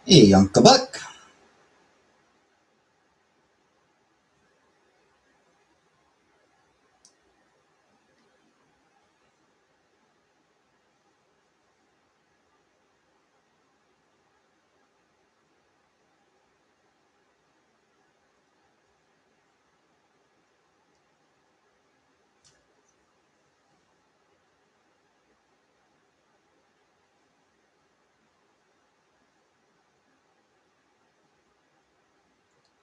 Hey, Uncle Buck.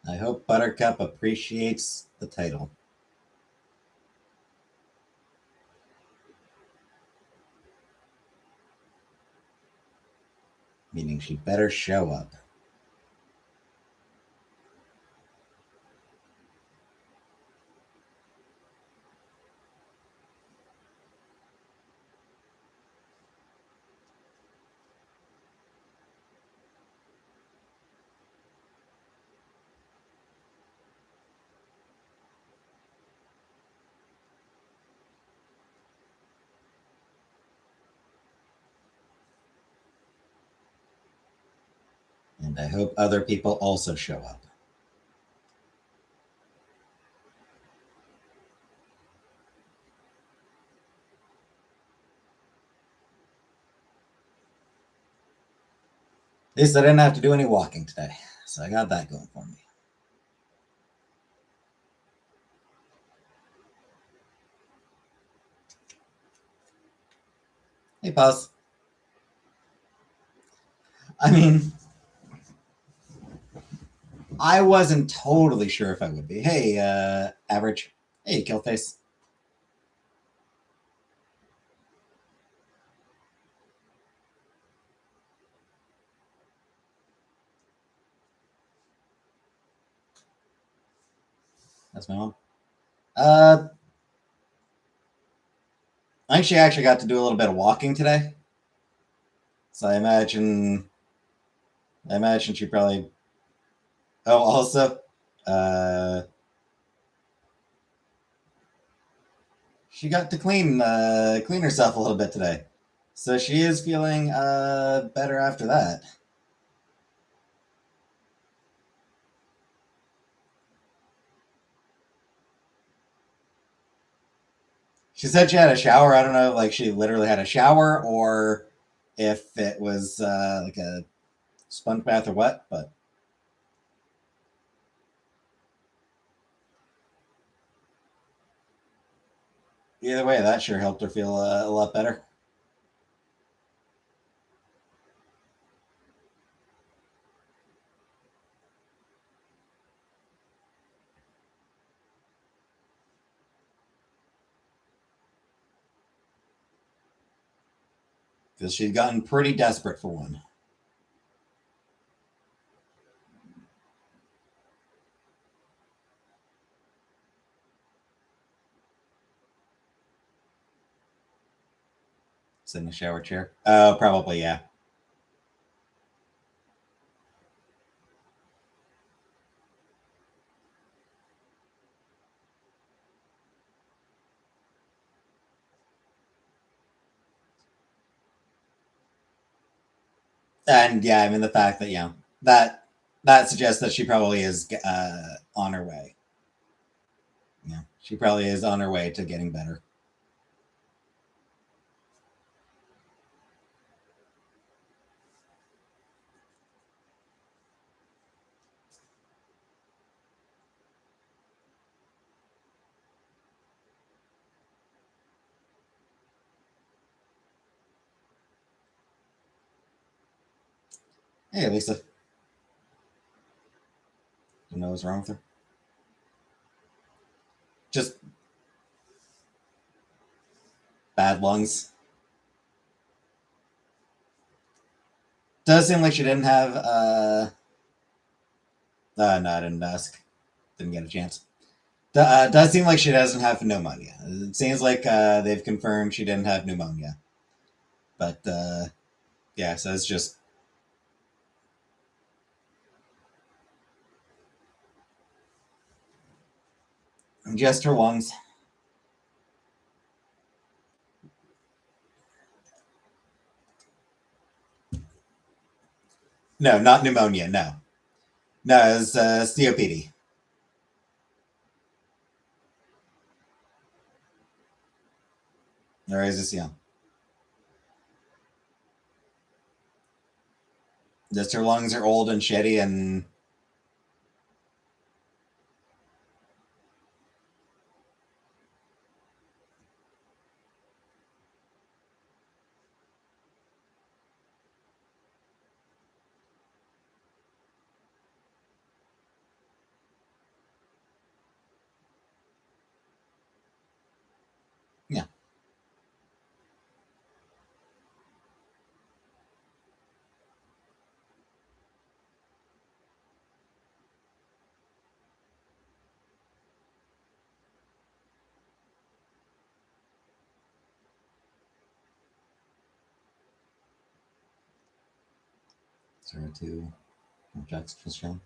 I hope Buttercup appreciates the title. Meaning she better show up. And I hope other people also show up. At least I didn't have to do any walking today. So I got that going for me. Hey, Pause. I mean, I wasn't totally sure if I would be. Hey, Average. Hey, Killface. That's my mom. Uh, I think she actually got to do a little bit of walking today. So I imagine she probably. Oh, also, uh, she got to clean herself a little bit today, so she is feeling better after that. She said she had a shower. I don't know, like she literally had a shower or if it was like a sponge bath or what. But either way, that sure helped her feel a lot better. Because she'd gotten pretty desperate for one. Sit in the shower chair. Oh, probably, yeah. And yeah, I mean the fact that that that suggests that she probably is on her way. Yeah, she probably is on her way to getting better. Hey, Lisa. You know what's wrong with her? Just bad lungs. Does seem like she didn't have. No, I didn't ask. Didn't get a chance. Does seem like she doesn't have pneumonia. It seems like they've confirmed she didn't have pneumonia. But yeah, so it's just her lungs. No, not pneumonia. No, no, it was COPD. Or is this just her lungs are old and shitty, and yeah. Zero two. Juxtaposition.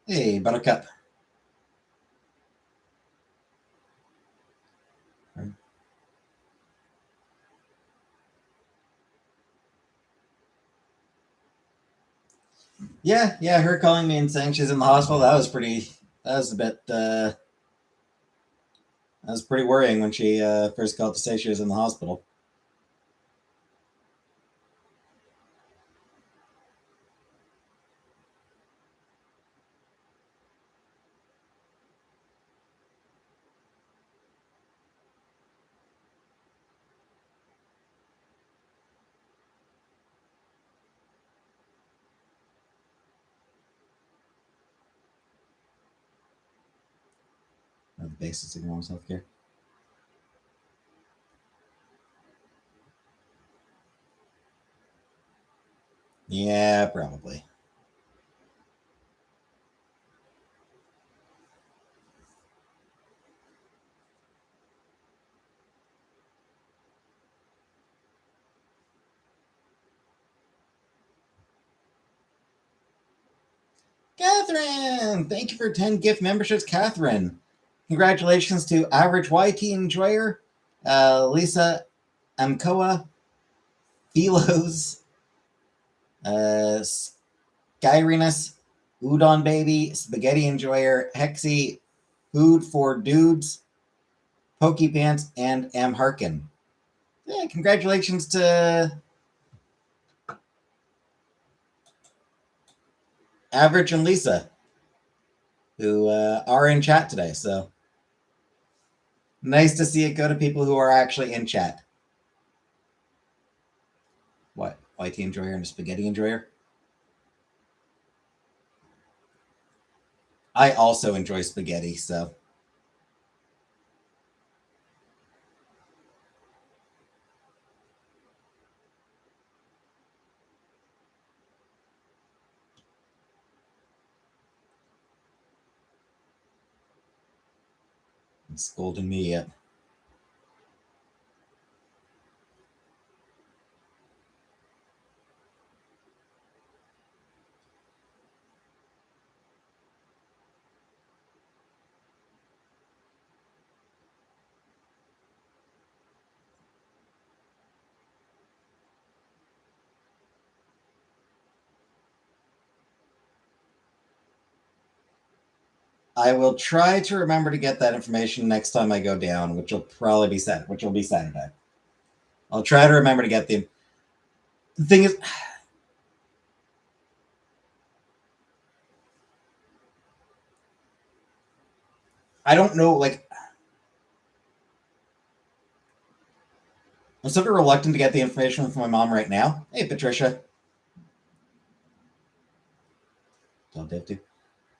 Hey, Buttercup. Yeah, yeah. Her calling me and saying she's in the hospital. That was pretty. That was a bit. That was pretty worrying when she first called to say she was in the hospital. The basics of normal healthcare. Yeah, probably. Catherine, thank you for 10 gift memberships, Catherine. Congratulations to Average YT Enjoyer, Lisa Amkoa, Philos, uh, Skyrinus, Udon Baby, Spaghetti Enjoyer, Hexy, Food for Dudes, Pokepants, and M. Harkin. Yeah, congratulations to Average and Lisa, who are in chat today. So nice to see it go to people who are actually in chat. What? YT Enjoyer and a Spaghetti Enjoyer? I also enjoy spaghetti, so it's scolding me yet. I will try to remember to get that information next time I go down, which will probably be Saturday. Which will be Saturday. I'll try to remember to get the thing is, I don't know. Like, I'm sort of reluctant to get the information from my mom right now. Hey, Patricia. Don't have to.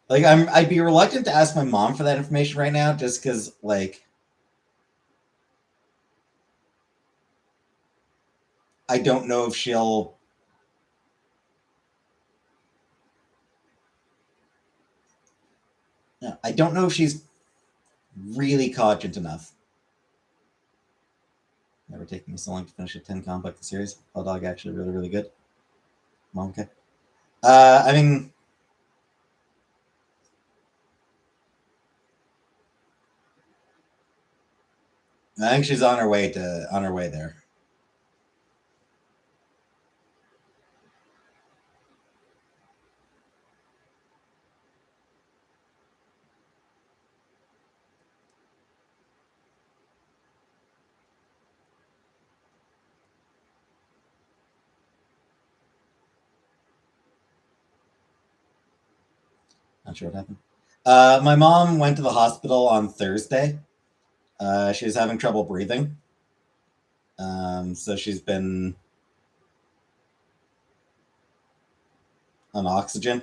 Like, I'd be reluctant to ask my mom for that information right now, just because, like, I don't know if she'll. I don't know if she's really cogent enough. Never taken me so long to finish a 10 comic book series. Hell Dog actually really, really good. Mom, okay. I mean, I think she's on her way there. Not sure what happened. My mom went to the hospital on Thursday. She was having trouble breathing. So she's been on oxygen.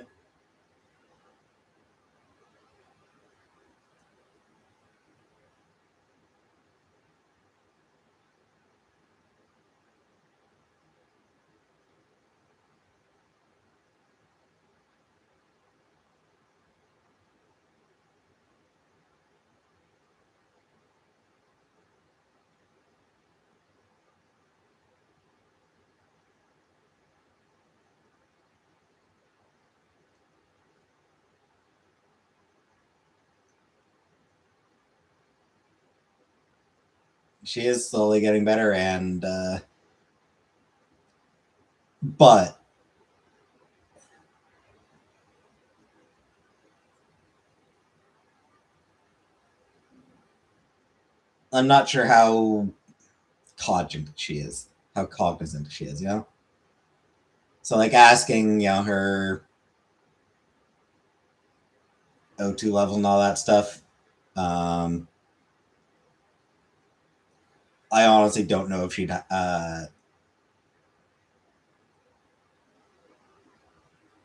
She is slowly getting better, and but I'm not sure how cognizant she is. How cognizant she is, you know. So like asking, her O2 level and all that stuff. Um, I honestly don't know if she'd have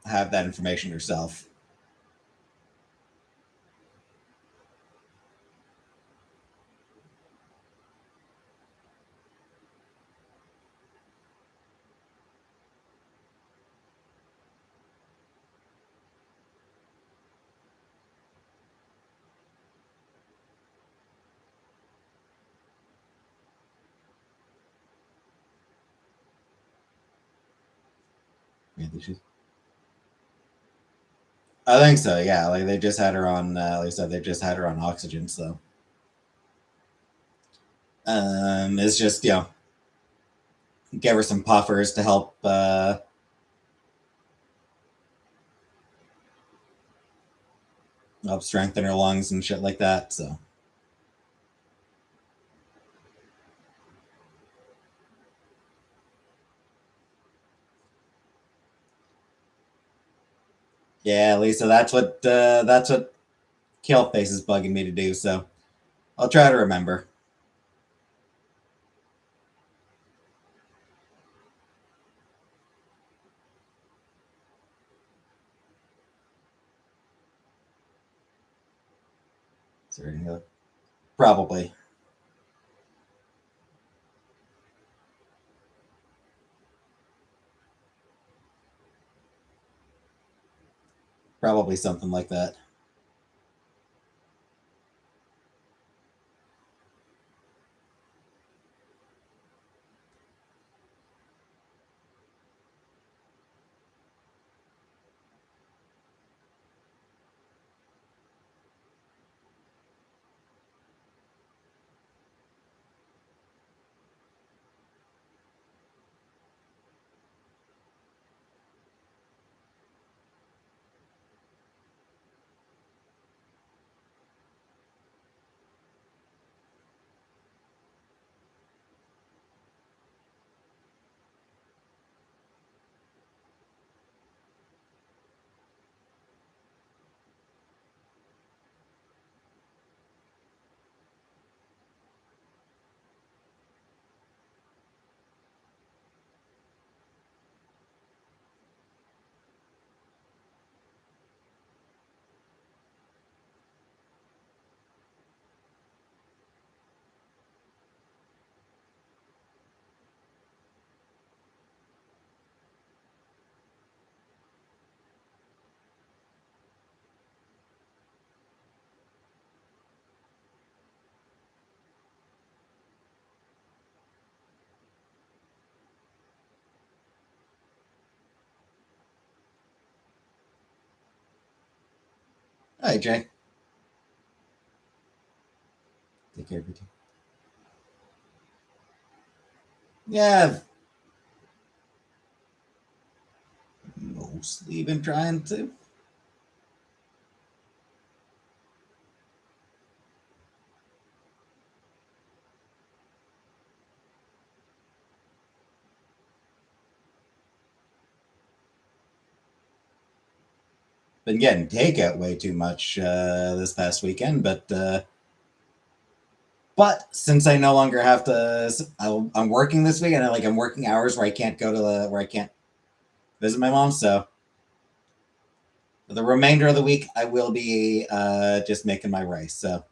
that information herself. I think so. Yeah, like they just had her on. Like I said, they just had her on oxygen. So it's just give her some puffers to help strengthen her lungs and shit like that. So yeah, Lisa, that's what Kaleface is bugging me to do. So I'll try to remember. Probably, probably something like that. Hi, Jay. Take care of you too. Yeah, I've mostly been trying to. Been getting takeout way too much this past weekend, but since I no longer have to, I'm working this week, and I'm working hours where I can't go to where I can't visit my mom. So for the remainder of the week, I will be just making my rice. So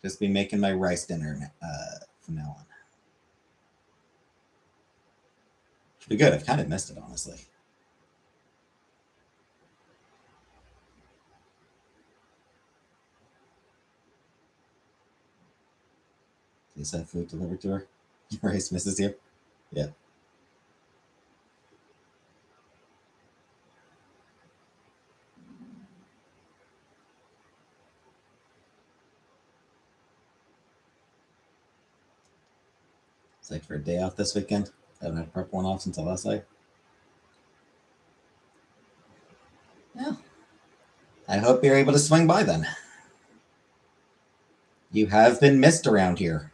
just be making my rice dinner from now on. Should be good. I've kind of missed it, honestly. Please have food delivered to her. Rice misses you. Yeah. It's like for a day off this weekend. I haven't had a proper one off since I last night. Yeah. I hope you're able to swing by then. You have been missed around here.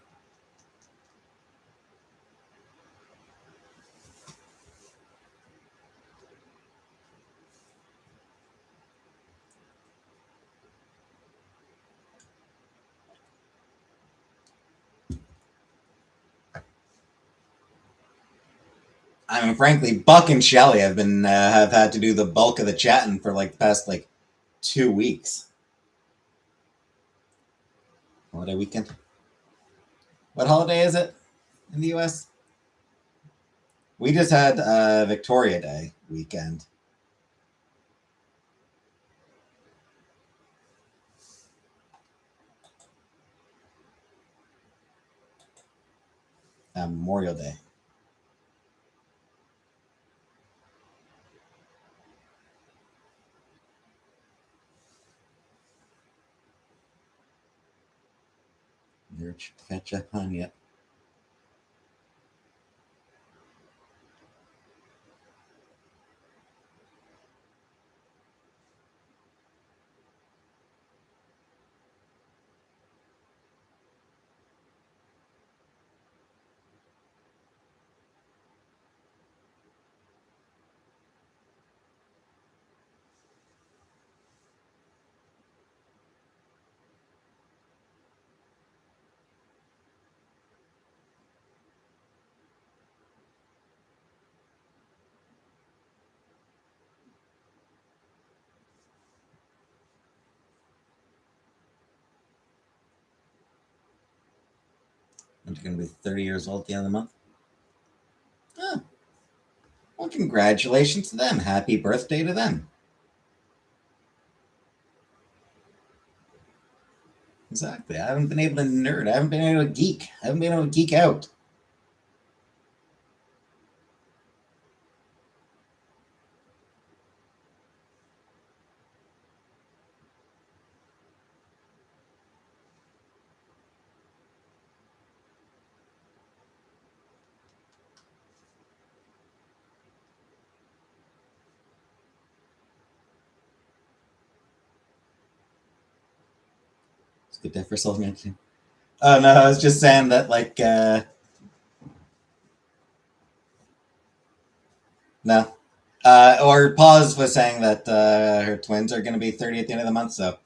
I mean, frankly, Buck and Shelly have had to do the bulk of the chatting for like the past 2 weeks. Holiday weekend. What holiday is it in the U.S.? We just had Victoria Day weekend. Memorial Day. You're to catch up on yet. I'm going to be 30 years old at the end of the month. Oh, well, congratulations to them. Happy birthday to them. Exactly. I haven't been able to nerd. I haven't been able to geek. I haven't been able to geek out. It's a good day for self management. Oh no, I was just saying that no. Or Pause was saying that her twins are going to be 30 at the end of the month, so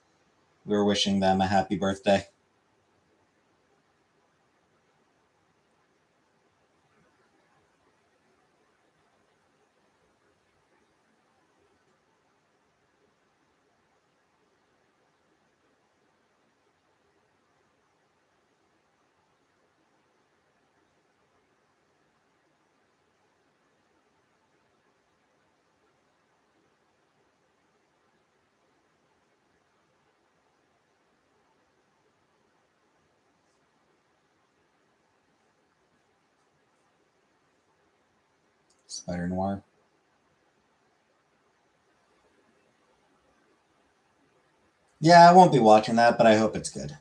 we were wishing them a happy birthday. Spider Noir. Yeah, I won't be watching that, but I hope it's good.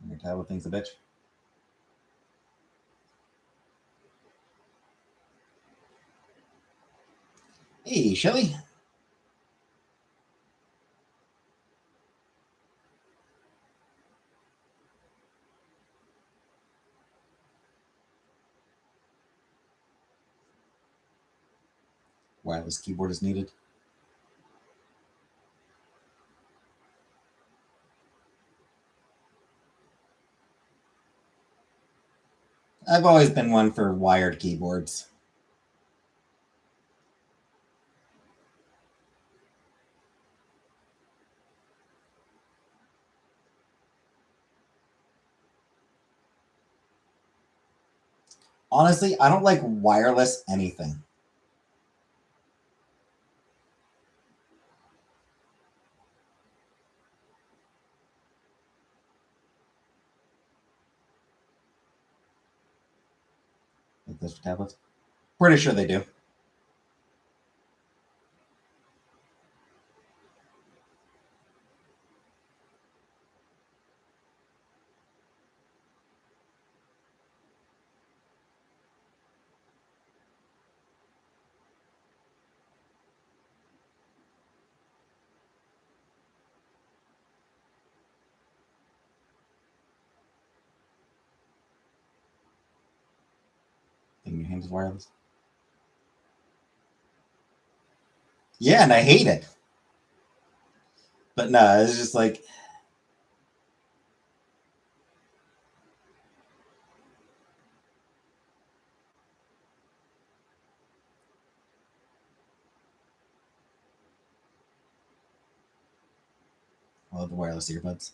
Your tablet thing's a bitch. Hey, Shelly. Wireless keyboard is needed. I've always been one for wired keyboards. Honestly, I don't like wireless anything. Like those for tablets. Pretty sure they do. Thing your hand is wireless. Yeah, and I hate it. But no, it's just like I love the wireless earbuds.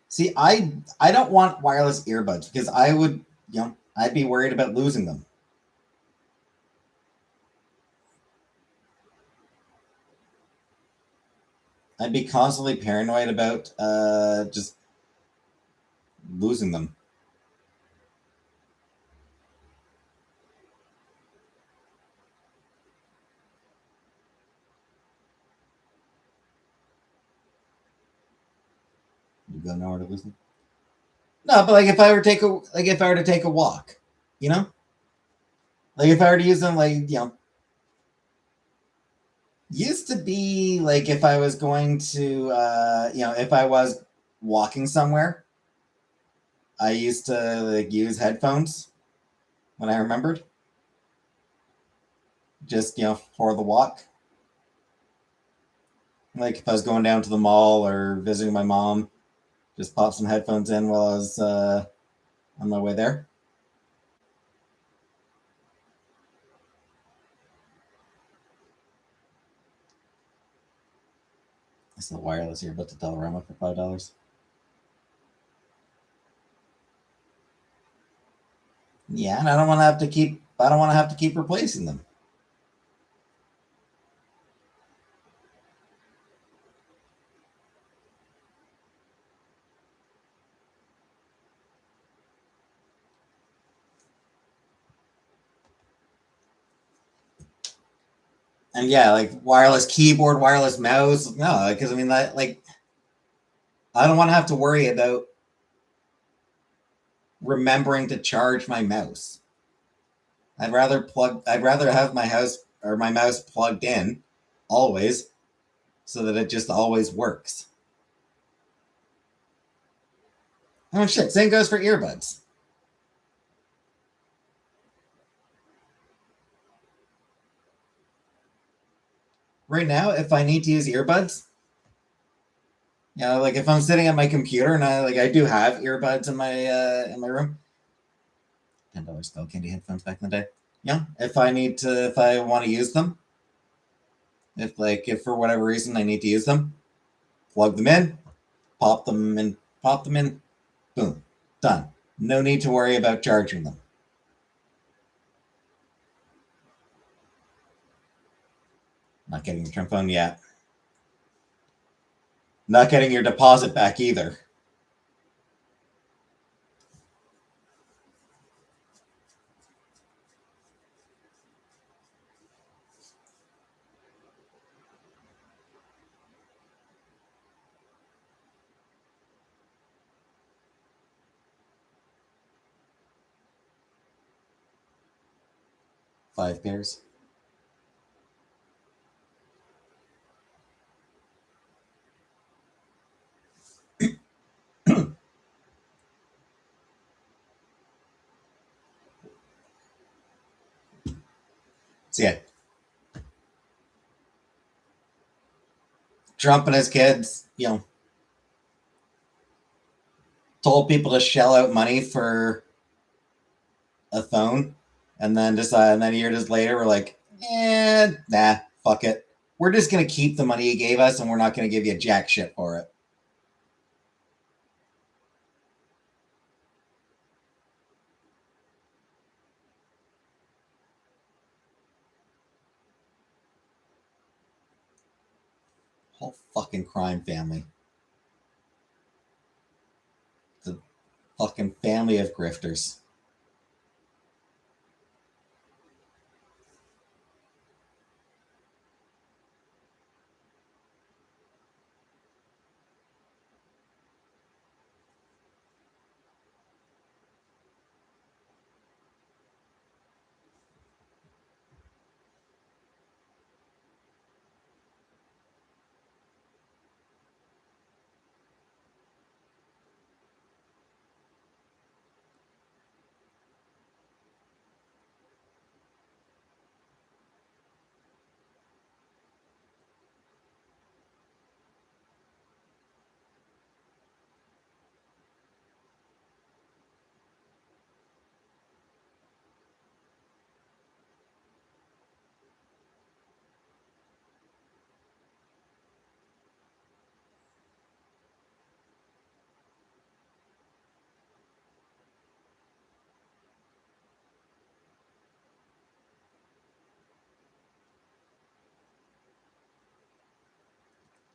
See, I don't want wireless earbuds because I would, I'd be worried about losing them. I'd be constantly paranoid about just losing them. You go nowhere to lose them. No, but like if I were to take a walk, you know, like if I were to use them, like used to be like if I was going to, if I was walking somewhere, I used to like use headphones when I remembered, just for the walk. Like if I was going down to the mall or visiting my mom, just pop some headphones in while I was on my way there. It's the wireless earbud to Dollarama for $5. Yeah, and I don't want to have to keep. I don't want to have to keep replacing them. And yeah, like wireless keyboard, wireless mouse. No, because I mean, that like I don't want to have to worry about remembering to charge my mouse. I'd rather have my house or my mouse plugged in always, so that it just always works. Oh shit! Same goes for earbuds. Right now, if I need to use earbuds, like if I'm sitting at my computer and I do have earbuds in my room. $10 Skull Candy headphones back in the day. Yeah, if I want to use them, If for whatever reason I need to use them, plug them in, pop them in, boom, done. No need to worry about charging them. Not getting your phone yet. Not getting your deposit back either. Five pairs. So yeah, Trump and his kids, told people to shell out money for a phone, and then decide, and then a year just later, we're like, nah, fuck it. We're just gonna keep the money you gave us, and we're not gonna give you jack shit for it. Whole fucking crime family. The fucking family of grifters.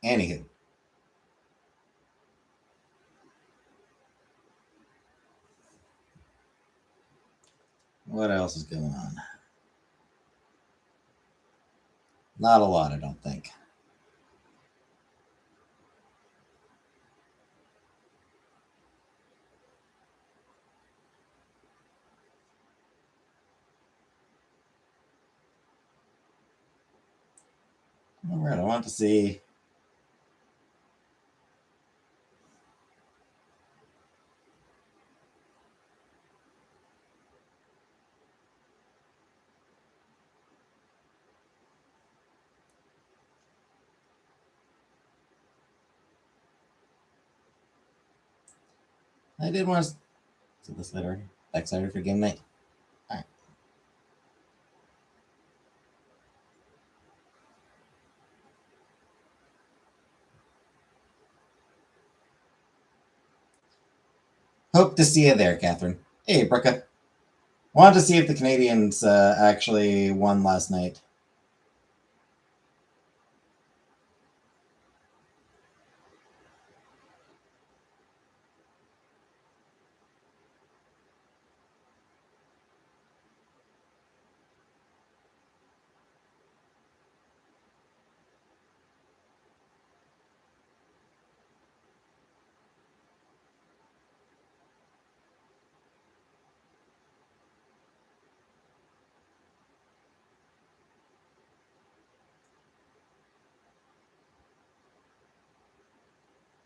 Anywho, what else is going on? Not a lot, I don't think. All right, I want to see. I did want to see this later. Excited for game night. All right. Hope to see you there, Catherine. Hey, Brooke. Wanted to see if the Canadians actually won last night.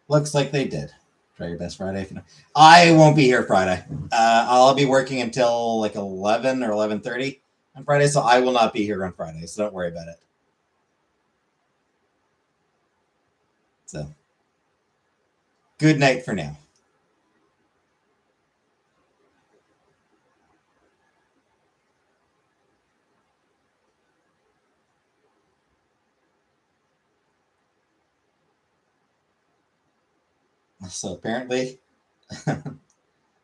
Looks like they did. Try your best Friday. If you know. I won't be here Friday. I'll be working until like 11 or 11:30 on Friday, so I will not be here on Friday. So don't worry about it. So good night for now. So apparently,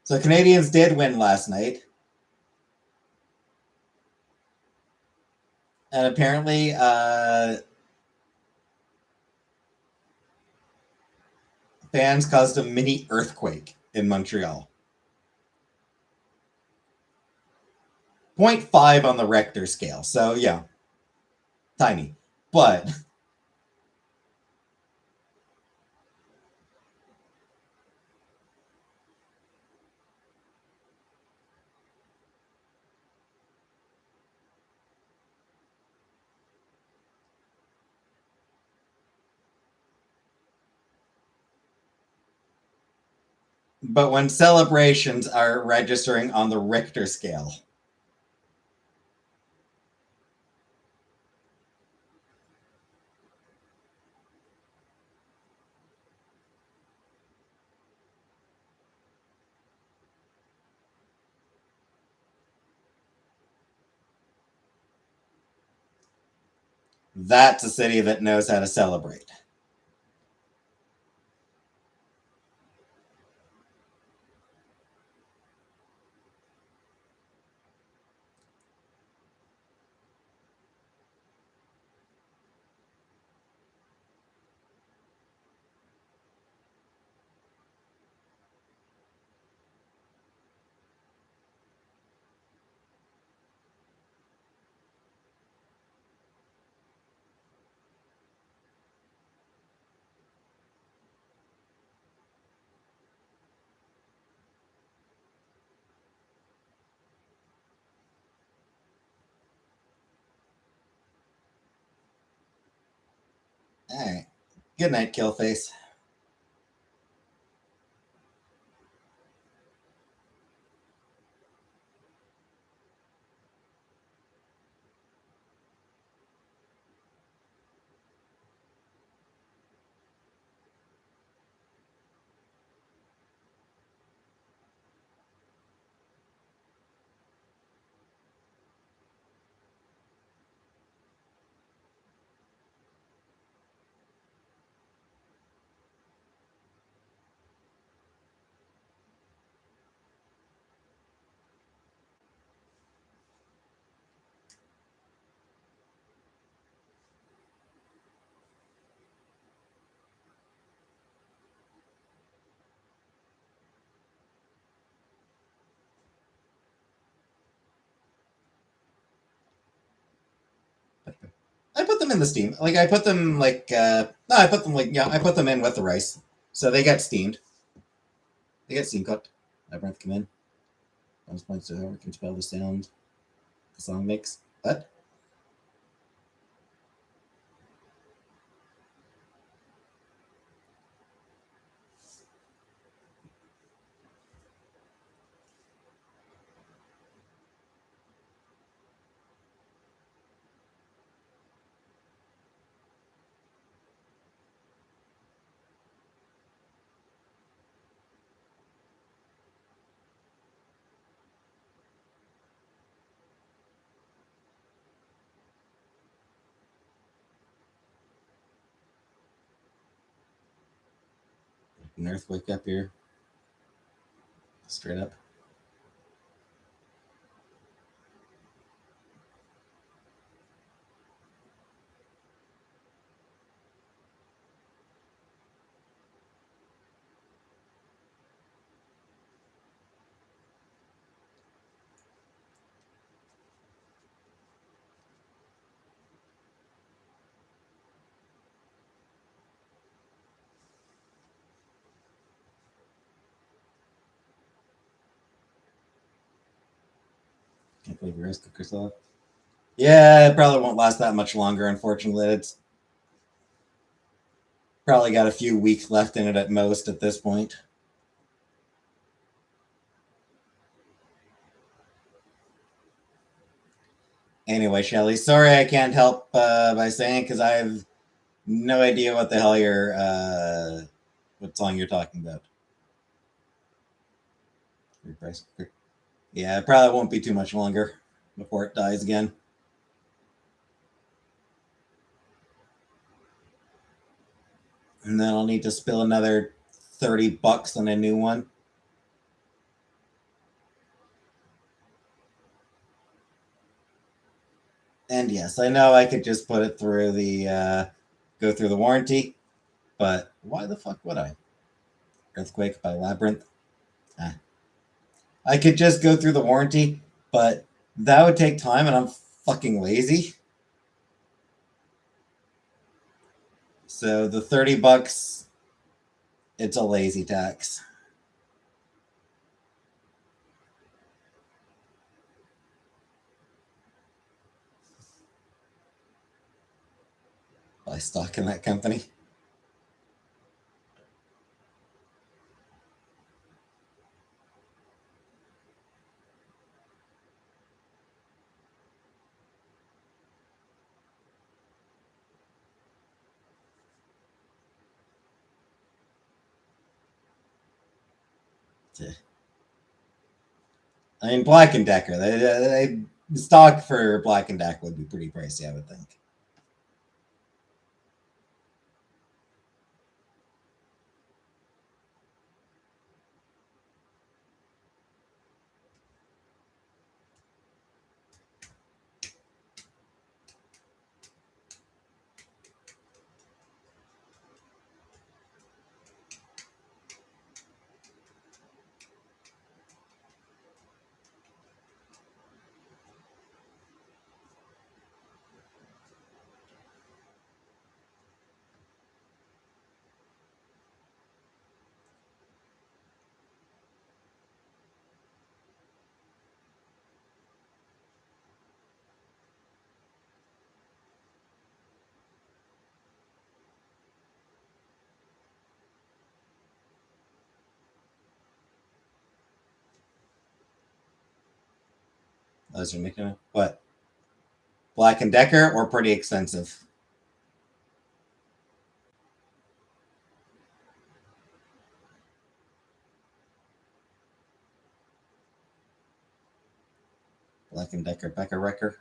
so Canadians did win last night, and apparently, fans caused a mini earthquake in Montreal. 0.5 on the Richter scale. So yeah, tiny. But when celebrations are registering on the Richter scale, that's a city that knows how to celebrate. All right. Good night, Killface. I put them in the steam. Like I put them like no, I put them like yeah, I put them in with the rice, so they get steamed. They get steam cooked. I breath come in. Bonus points to whoever can spell the sound the song makes. What? An earthquake up here, straight up. Can't believe your rice cooker's off. Yeah, it probably won't last that much longer. Unfortunately, it's probably got a few weeks left in it at most at this point. Anyway, Shelly, sorry I can't help by saying because I have no idea what the hell you're what song you're talking about. Yeah, it probably won't be too much longer before it dies again. And then I'll need to spill another $30 on a new one. And yes, I know I could just put it through the go through the warranty, but why the fuck would I? Earthquake by Labyrinth. Ah. I could just go through the warranty, but that would take time, and I'm fucking lazy. So the $30, it's a lazy tax. Buy stock in that company. I mean, Black and Decker. Stock for Black and Decker would be pretty pricey, I would think. Those are making what? Black and Decker or pretty expensive? Black and Decker Becker Wrecker.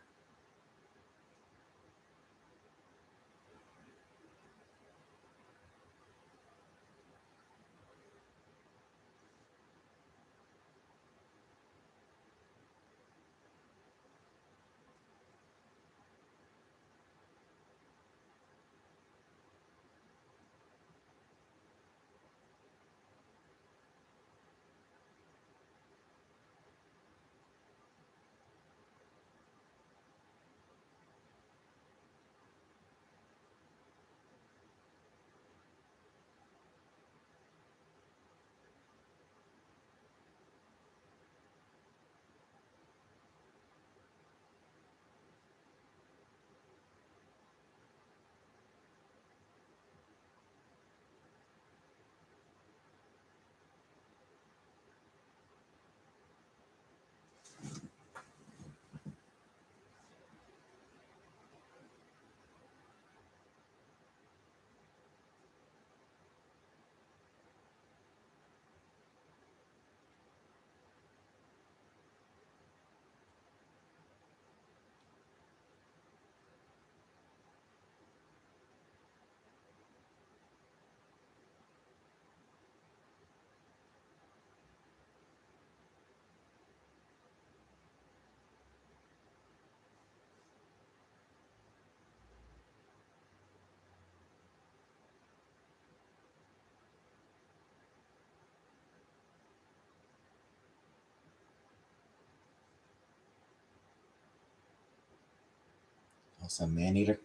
Also, Maneater.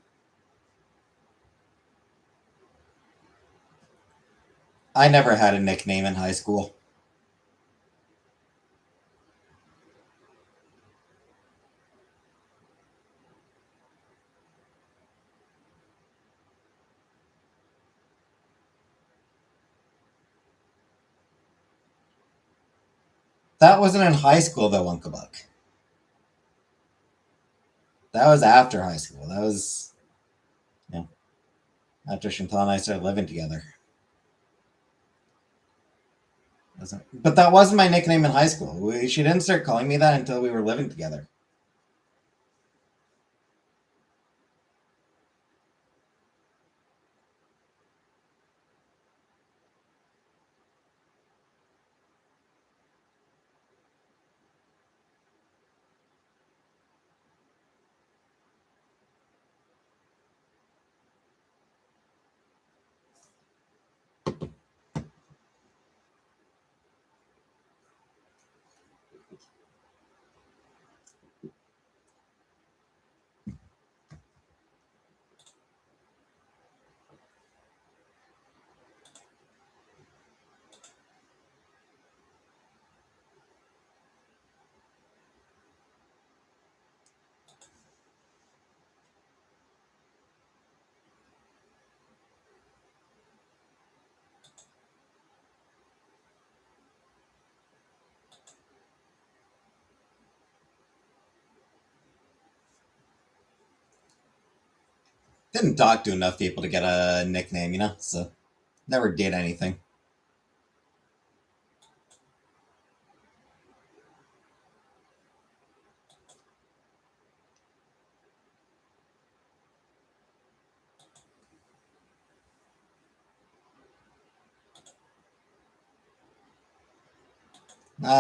I never had a nickname in high school. That wasn't in high school, though, Uncle Buck. That was after high school. That was, you know, after Chantal and I started living together. But that wasn't my nickname in high school. She didn't start calling me that until we were living together. Didn't talk to enough people to get a nickname, so never did anything.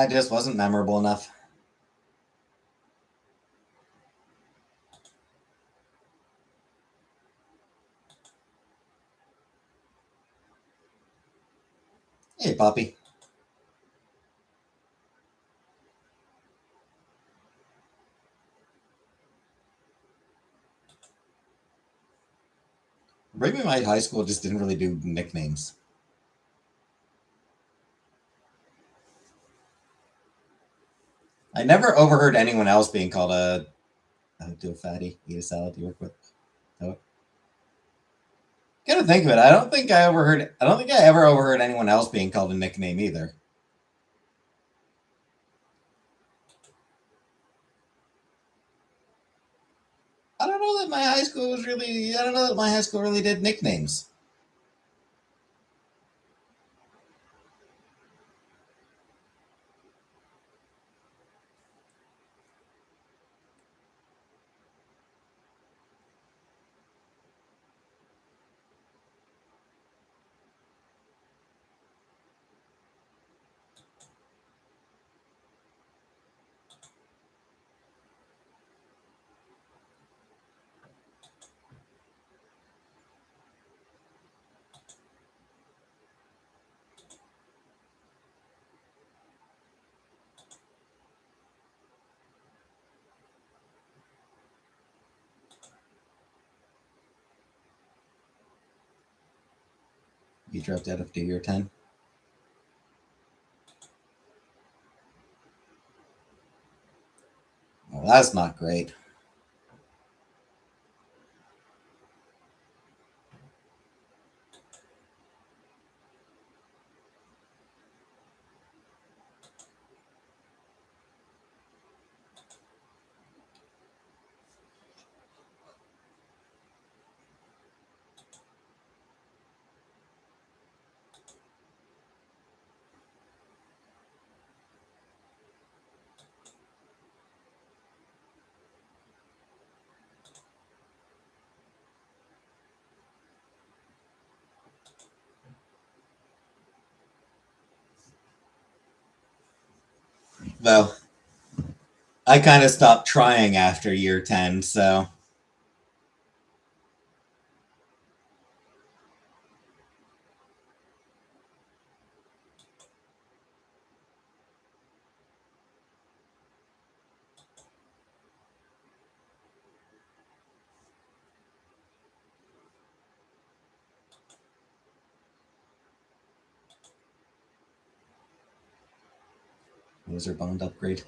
It just wasn't memorable enough. Hey, Poppy. Maybe my high school just didn't really do nicknames. I never overheard anyone else being called do a fatty, eat a salad, you work with. Oh. Gotta think of it. I don't think I ever overheard anyone else being called a nickname either. I don't know that my high school really did nicknames. You dropped out after year 10. Well, that's not great. Though I kind of stopped trying after year 10, so loser bond upgrade.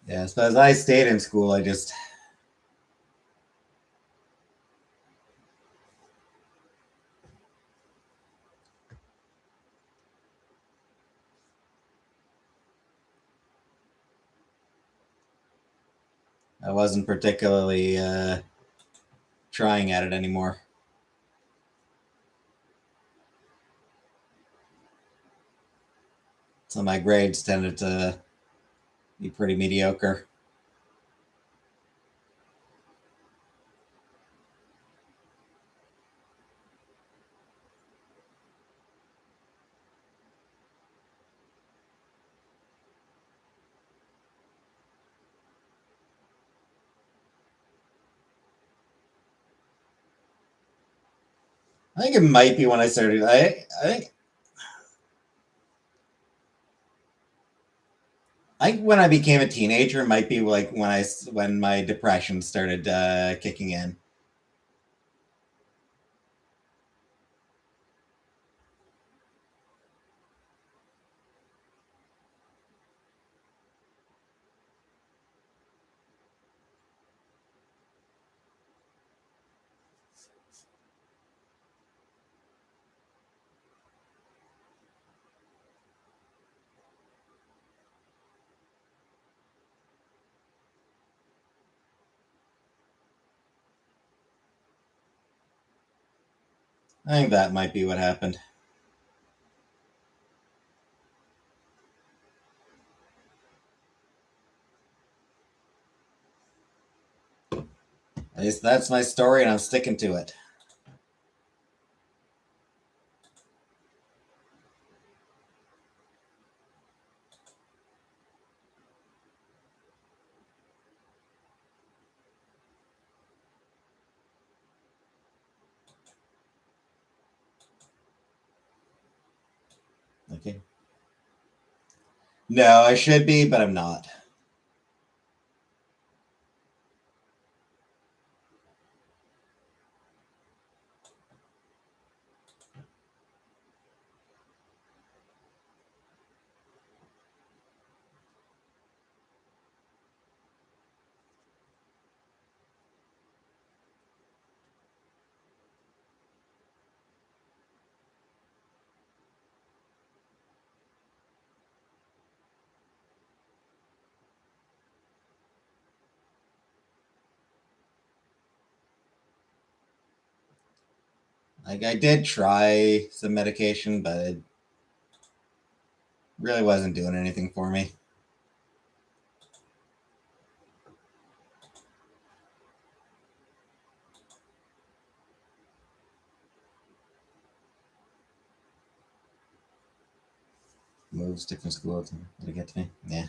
Yeah, so as I stayed in school, I wasn't particularly trying at it anymore. So my grades tended to be pretty mediocre. I think it might be when I started. I think when I became a teenager might be like when my depression started kicking in. I think that might be what happened. At least that's my story, and I'm sticking to it. Okay. No, I should be, but I'm not. Like, I did try some medication, but it really wasn't doing anything for me. Moves, different schools. Did it get to me? Yeah.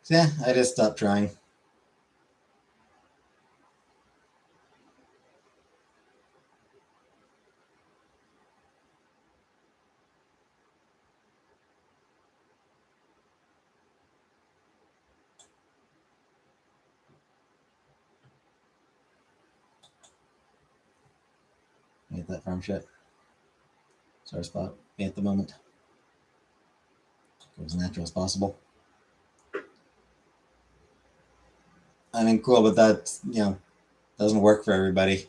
So, yeah, I just stopped trying. Get that farm shit. Sore spot. Me at the moment. Go as natural as possible. I mean, cool, but that, doesn't work for everybody.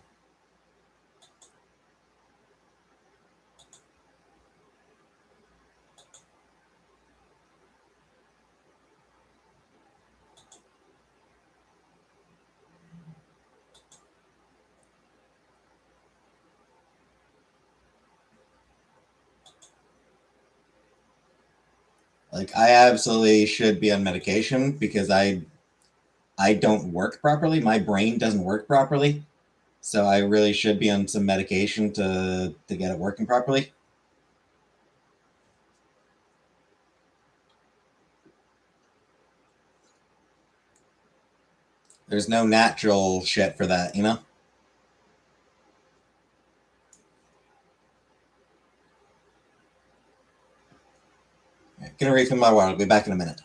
Like, I absolutely should be on medication because I don't work properly. My brain doesn't work properly. So I really should be on some medication to get it working properly. There's no natural shit for that, you know? Gonna refill my water. I'll be back in a minute.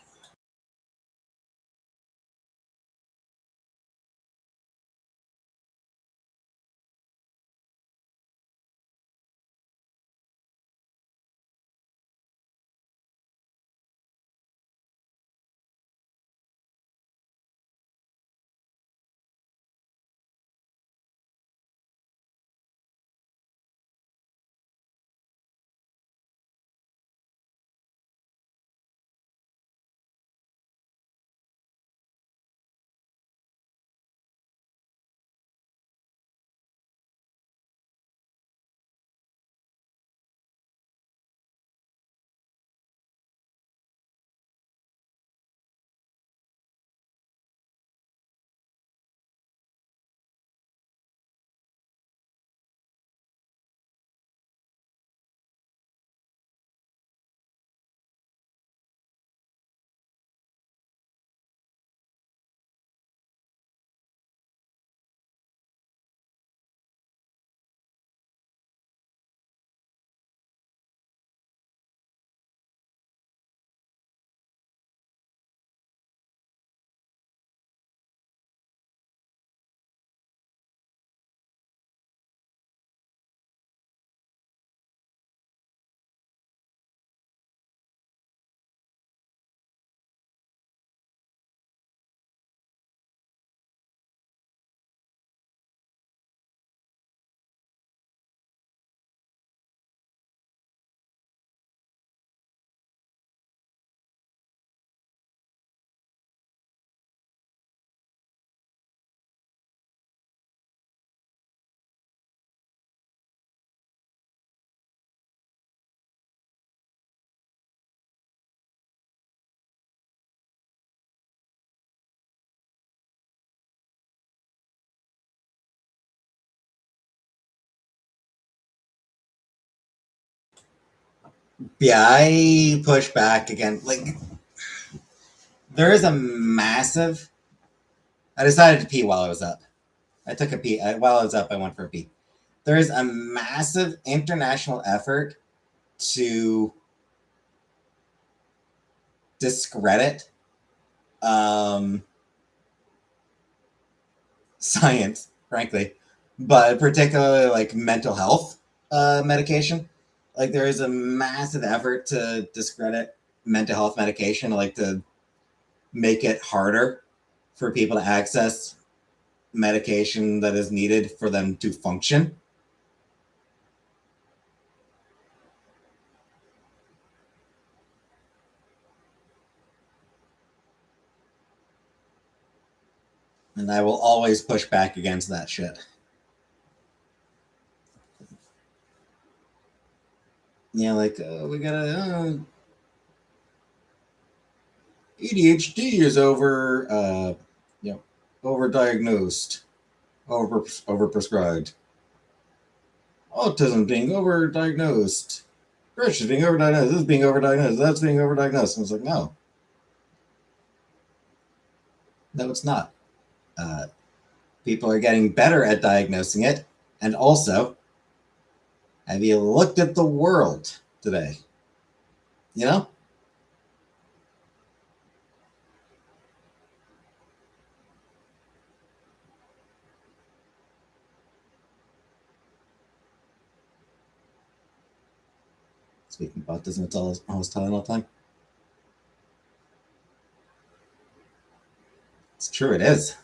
Yeah, I push back again. Like, there is a massive. I decided to pee while I was up. I took a pee. While I was up, I went for a pee. There is a massive international effort to discredit um, science, frankly, but particularly like mental health medication. Like, there is a massive effort to discredit mental health medication, like to make it harder for people to access medication that is needed for them to function. And I will always push back against that shit. Yeah, like, we gotta. ADHD is you know, overdiagnosed, overprescribed. Autism being overdiagnosed. Depression being overdiagnosed. This is being overdiagnosed. That's being overdiagnosed. And it's like, no, no, it's not. Uh, People are getting better at diagnosing it. And also, have you looked at the world today? You know? Speaking about autism, it's always telling all the time. It's true, it is.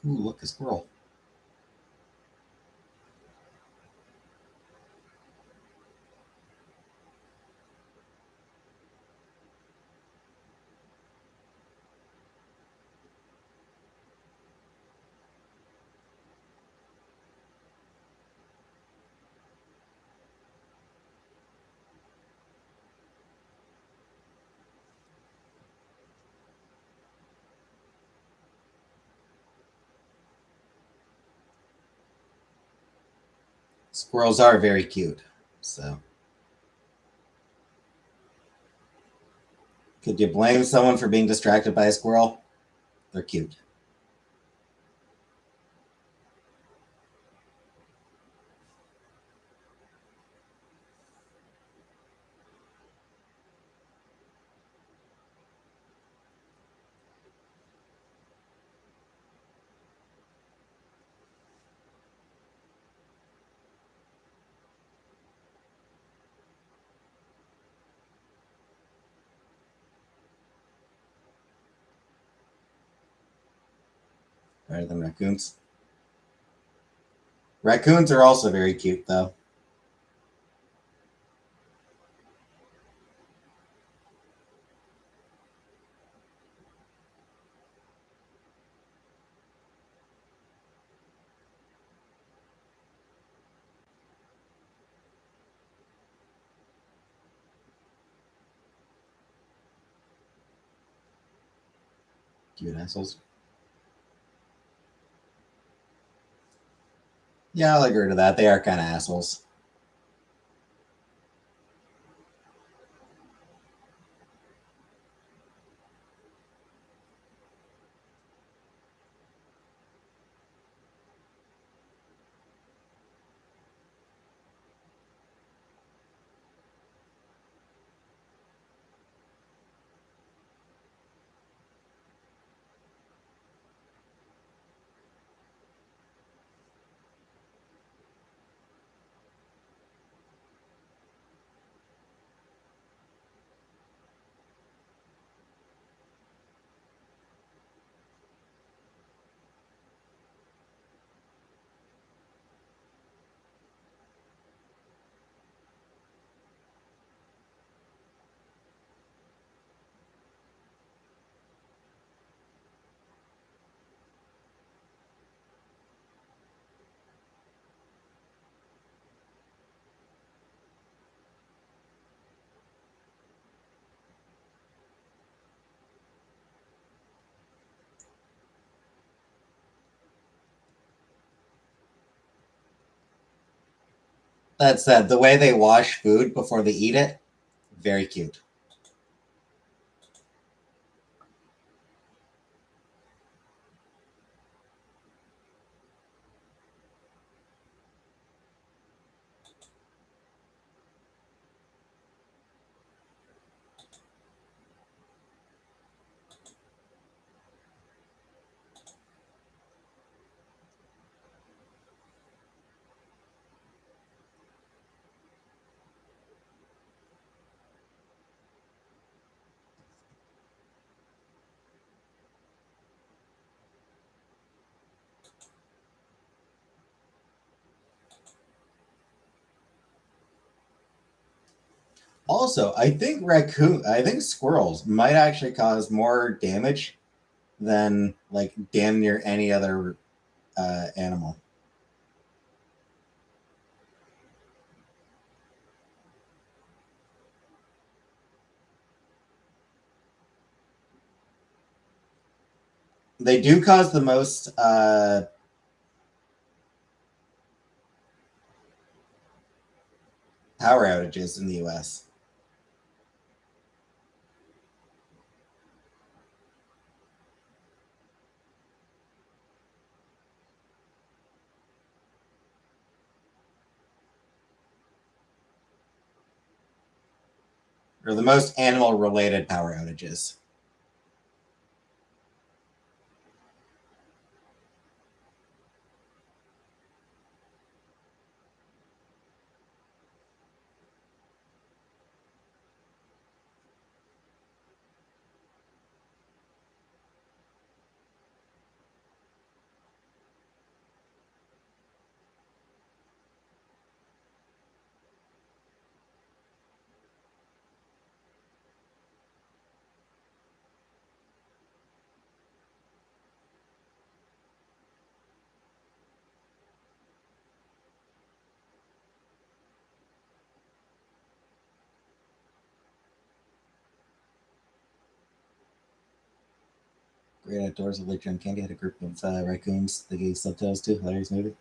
Ooh, look, a squirrel. Squirrels are very cute. So, could you blame someone for being distracted by a squirrel? They're cute. Better than raccoons. Raccoons are also very cute, though. Cute assholes. Yeah, I'll agree to that. They are kind of assholes. That said, the way they wash food before they eat it, very cute. Also, I think squirrels might actually cause more damage than like damn near any other animal. They do cause the most power outages in the U.S. Or the most animal-related power outages. Great Outdoors of Lake John Candy had a group of raccoons they gave subtitles to. Hilarious movie.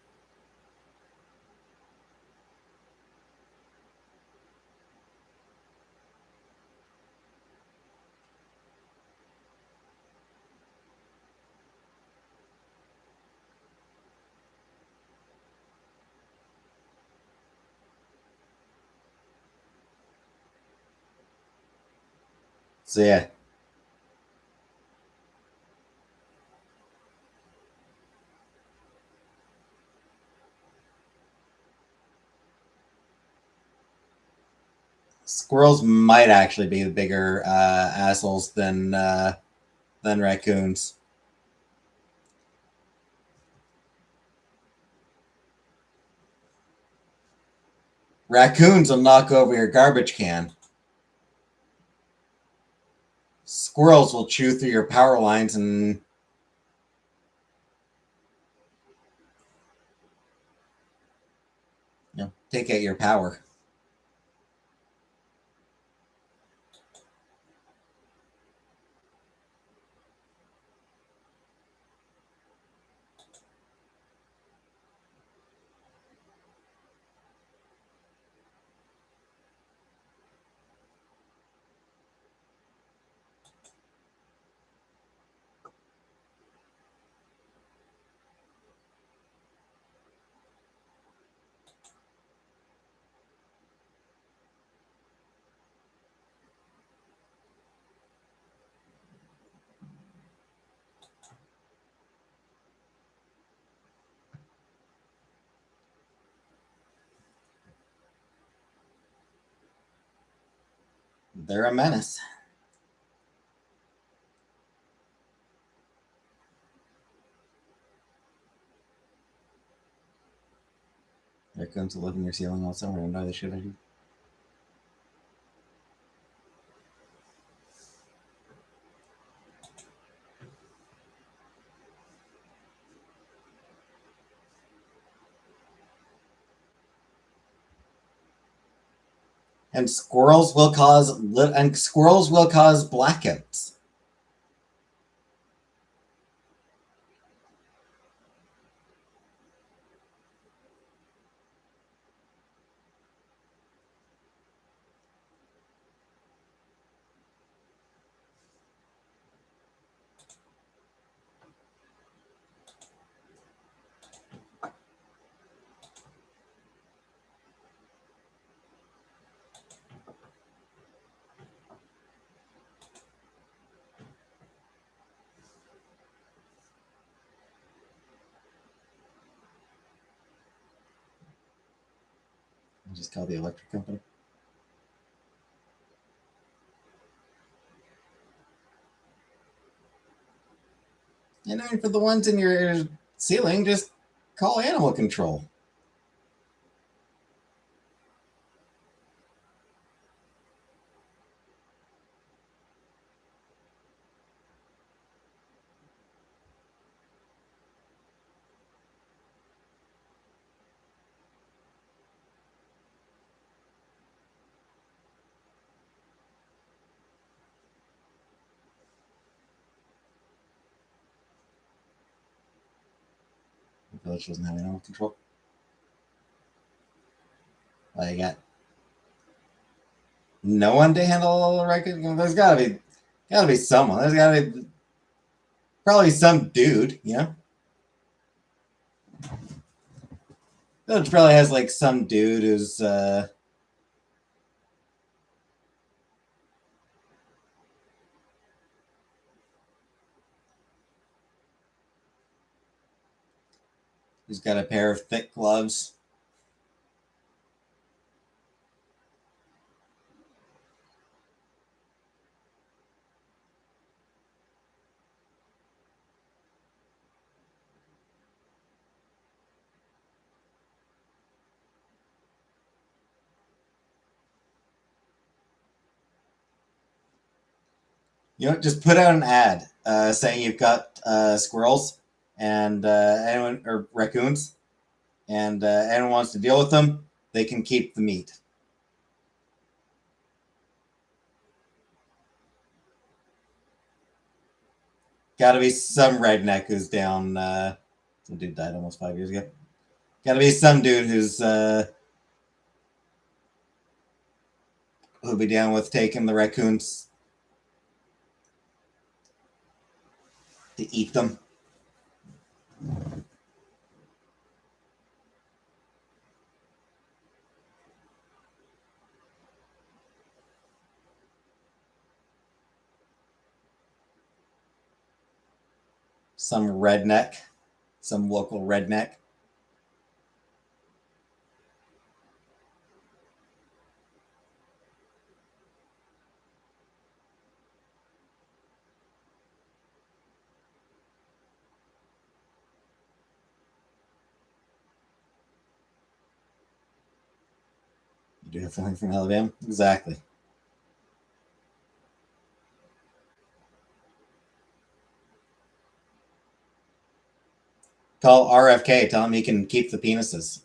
So yeah, squirrels might actually be the bigger assholes than raccoons. Raccoons will knock over your garbage can. Squirrels will chew through your power lines and take out your power. They're a menace. Raccoons will live in your ceiling all summer and annoy the shit out of you. And squirrels will cause blackouts. Just call the electric company. And I mean, for the ones in your ceiling, just call animal control. The village doesn't have animal control. You got no one to handle the record. There's gotta be someone. There's gotta be probably some dude. Village probably has like some dude who's got a pair of thick gloves. Just put out an ad saying you've got squirrels and anyone or raccoons, and anyone wants to deal with them, they can keep the meat. Got to be some redneck who's down. Some dude died almost 5 years ago. Got to be some dude who'll be down with taking the raccoons to eat them. Some redneck, some local redneck. You do have something from Alabama? Exactly. Call RFK. Tell him he can keep the penises.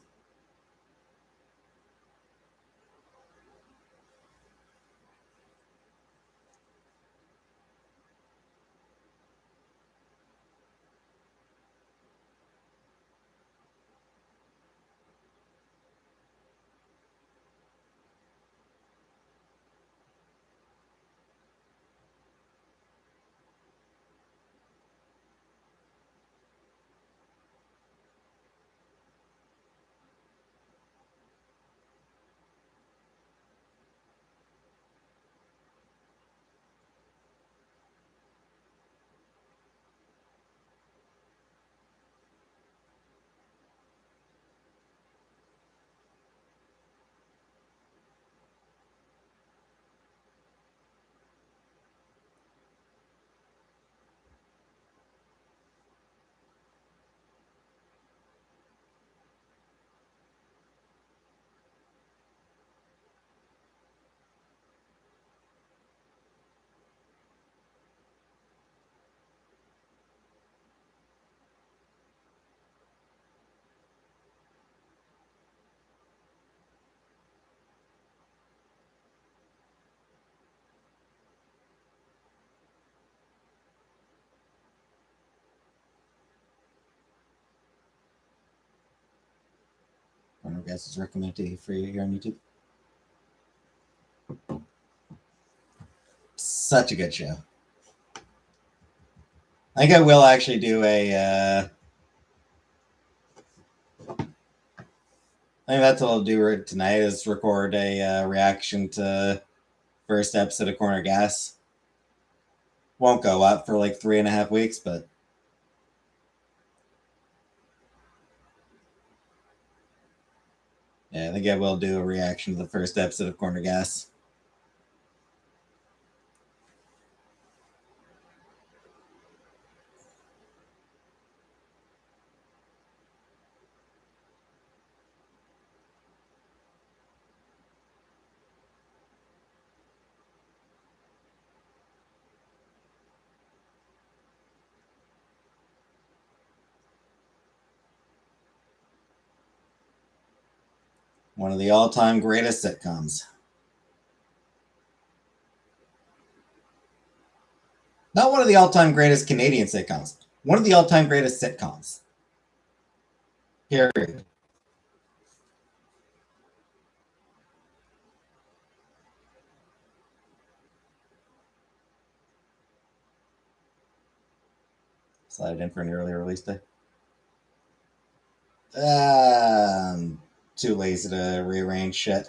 One of guys is recommended for you here on YouTube. Such a good show. I think I will actually do I think that's what I'll do tonight is record a reaction to first episode of Corner Gas. Won't go up for like 3.5 weeks, but Yeah, I think I will do a reaction to the first episode of Corner Gas. One of the all-time greatest sitcoms. Not one of the all-time greatest Canadian sitcoms. One of the all-time greatest sitcoms. Period. Slide it in for an earlier release day. Too lazy to rearrange shit.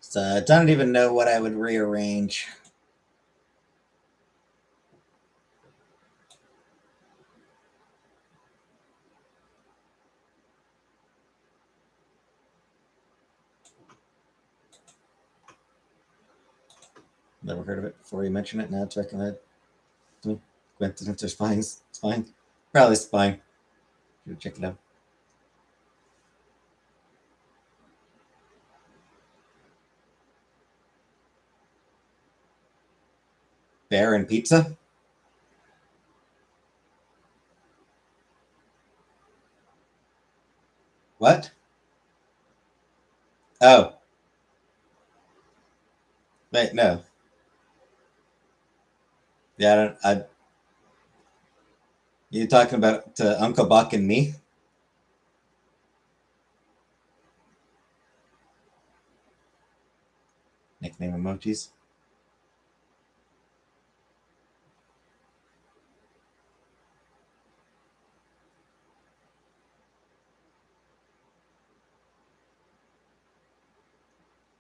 So I don't even know what I would rearrange. Never heard of it before you mention it. Now it's recommended to me. Coincidence or spines? Spine? Probably spine. Should check it out. Bear and pizza? What? Oh, wait, no. Yeah, I don't. You talking about Uncle Buck and me? Nickname emojis?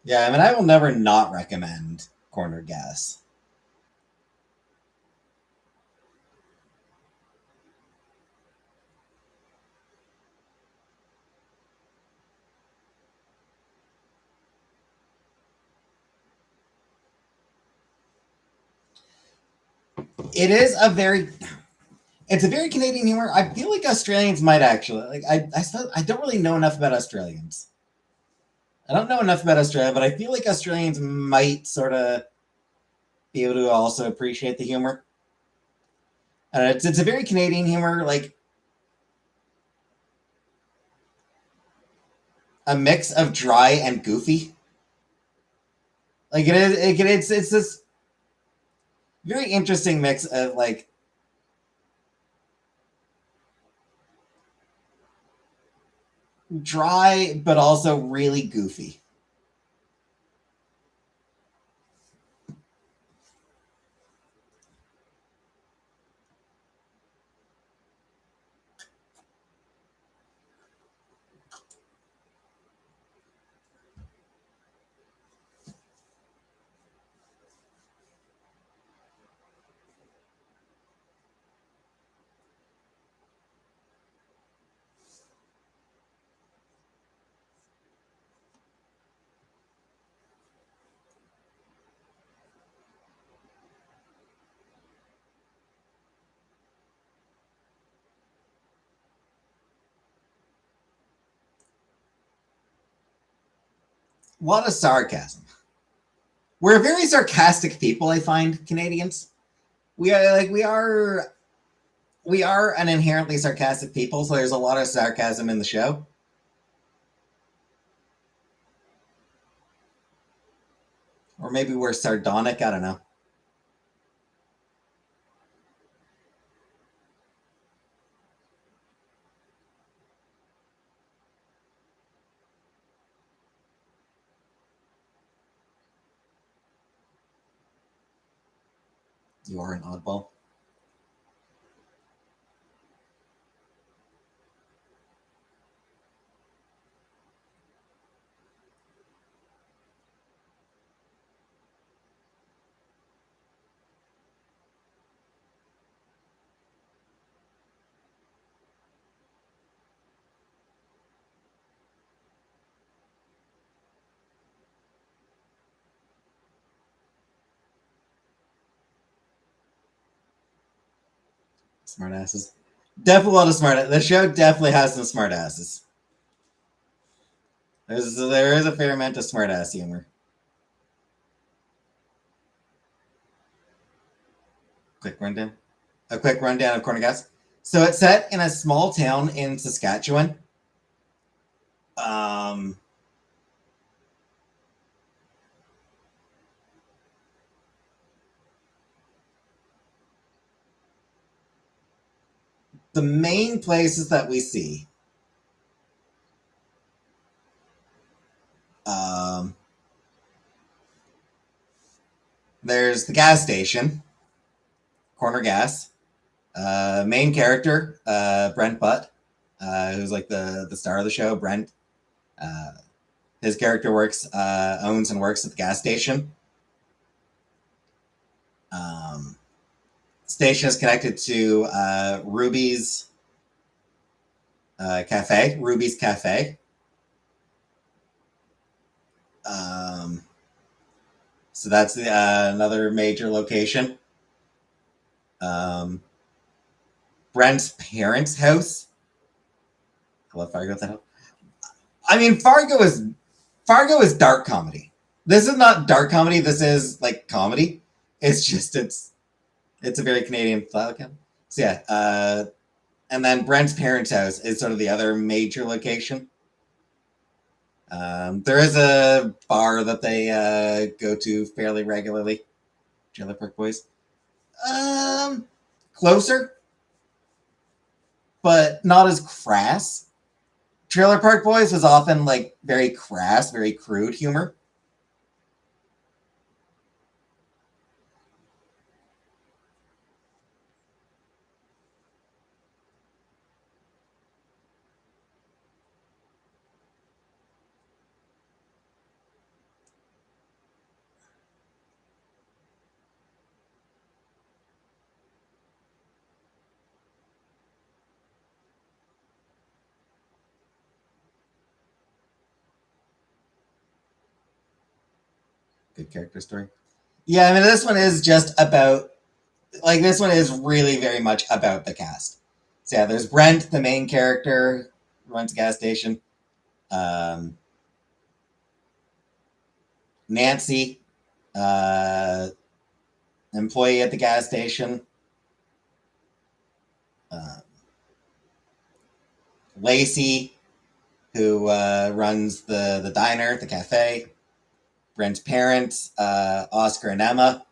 Yeah, I mean, I will never not recommend Corner Gas. It is a very it's a very Canadian humor. I feel like Australians might actually like. I don't really know enough about Australians. I don't know enough about Australia, but I feel like Australians might sort of be able to also appreciate the humor. It's a very Canadian humor, like a mix of dry and goofy. Like it's this very interesting mix of like dry but also really goofy. lot of sarcasm. We're very sarcastic people, I find, Canadians. We are an inherently sarcastic people, so there's a lot of sarcasm in the show. Or maybe we're sardonic, I don't know. You are an oddball. Smartasses. Definitely a lot of smart. The show definitely has some smartasses. There is a fair amount of smartass humor. Quick rundown. A quick rundown of Corner Gas. So it's set in a small town in Saskatchewan. Um, the main places that we see, um, there's the gas station, Corner Gas. Main character, Brent Butt, who's like the star of the show. Brent, uh, his character owns and works at the gas station. Um, Station is connected to Ruby's cafe, Ruby's Cafe. Um, so that's another major location. Um, Brent's parents' house. I love Fargo. That I mean, Fargo is dark comedy. This is not dark comedy. This is like comedy. It's a very Canadian style. So yeah, and then Brent's parents' house is sort of the other major location. There is a bar that they go to fairly regularly. Trailer Park Boys. Um, Closer, but not as crass. Trailer Park Boys was often like very crass, very crude humor. Good character story. Yeah, I mean, this one is just about this one is really very much about the cast. So yeah, there's Brent, the main character, runs a gas station. Um, Nancy, uh, employee at the gas station. Uh, Lacey, who runs the diner, the cafe. Brent's parents, Oscar and Emma.